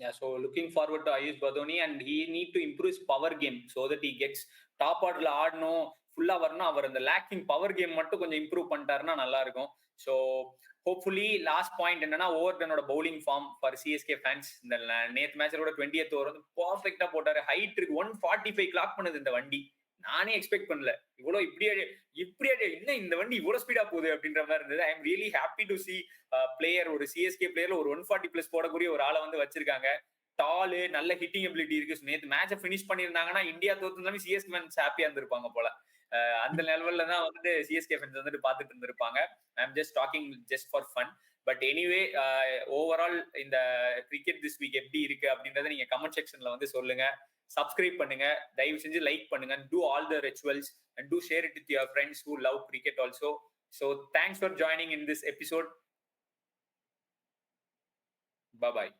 S1: Yeah, so looking forward to Ayush Badoni and he need to improve his power game so that he gets top orderல ஆடணும், ஃபுல்லா வரணும். அவர் அந்த லேக்கிங் பவர் கேம் மட்டும் கொஞ்சம் இம்ப்ரூவ் பண்ணிட்டாருன்னா நல்லா இருக்கும். ஸோ ஹோப்ஃபுல்லி லாஸ்ட் பாயிண்ட் என்னன்னா ஓவர்டனோட bowling form for CSK fans. இந்த நேத்து மேட்சோட 20th ஓவர் வந்து பர்ஃபெக்டா போட்டாரு. ஹைட் இருக்கு, 145 கிளாக் பண்ணுது இந்த வண்டி. நானே எக்ஸ்பெக்ட் பண்ணல இவ்வளவு இப்படியே இன்னும் இந்த வண்டி இவ்வளவு ஸ்பீடா போகுது அப்படின்ற மாதிரி இருந்தது. I am really happy to C player, ஒரு சிஎஸ்கே பிளேயர்ல ஒரு 140+ போடக்கூடிய ஒரு ஆளை வந்து வச்சிருக்காங்க. டாலு, நல்ல ஹிட்டிங் எபிலிட்டி இருக்கு. நேத்து மேட்சை பினிஷ் பண்ணிருந்தாங்கன்னா இந்தியா தோத்துனாலும் சிஎஸ்கே ஃபேன்ஸ் ஹாப்பியா இருந்திருப்பாங்க போல. அந்த லெவல்ல தான் வந்துட்டு சிஎஸ்கே ஃபேன்ஸ் வந்துட்டு பார்த்துட்டு இருந்திருப்பாங்க. I am just talking just for fun. But anyway overall இந்த கிரிக்கெட் திஸ் வீக் எப்படி இருக்கு அப்படின்றத நீங்க கமெண்ட் செக்ஷன்ல வந்து சொல்லுங்க. சப்ஸ்கிரைப் பண்ணுங்க, தயவு செஞ்சு லைக் பண்ணுங்க, do all the rituals and do share it with your friends who love cricket also. So thanks for joining in this episode. Bye bye.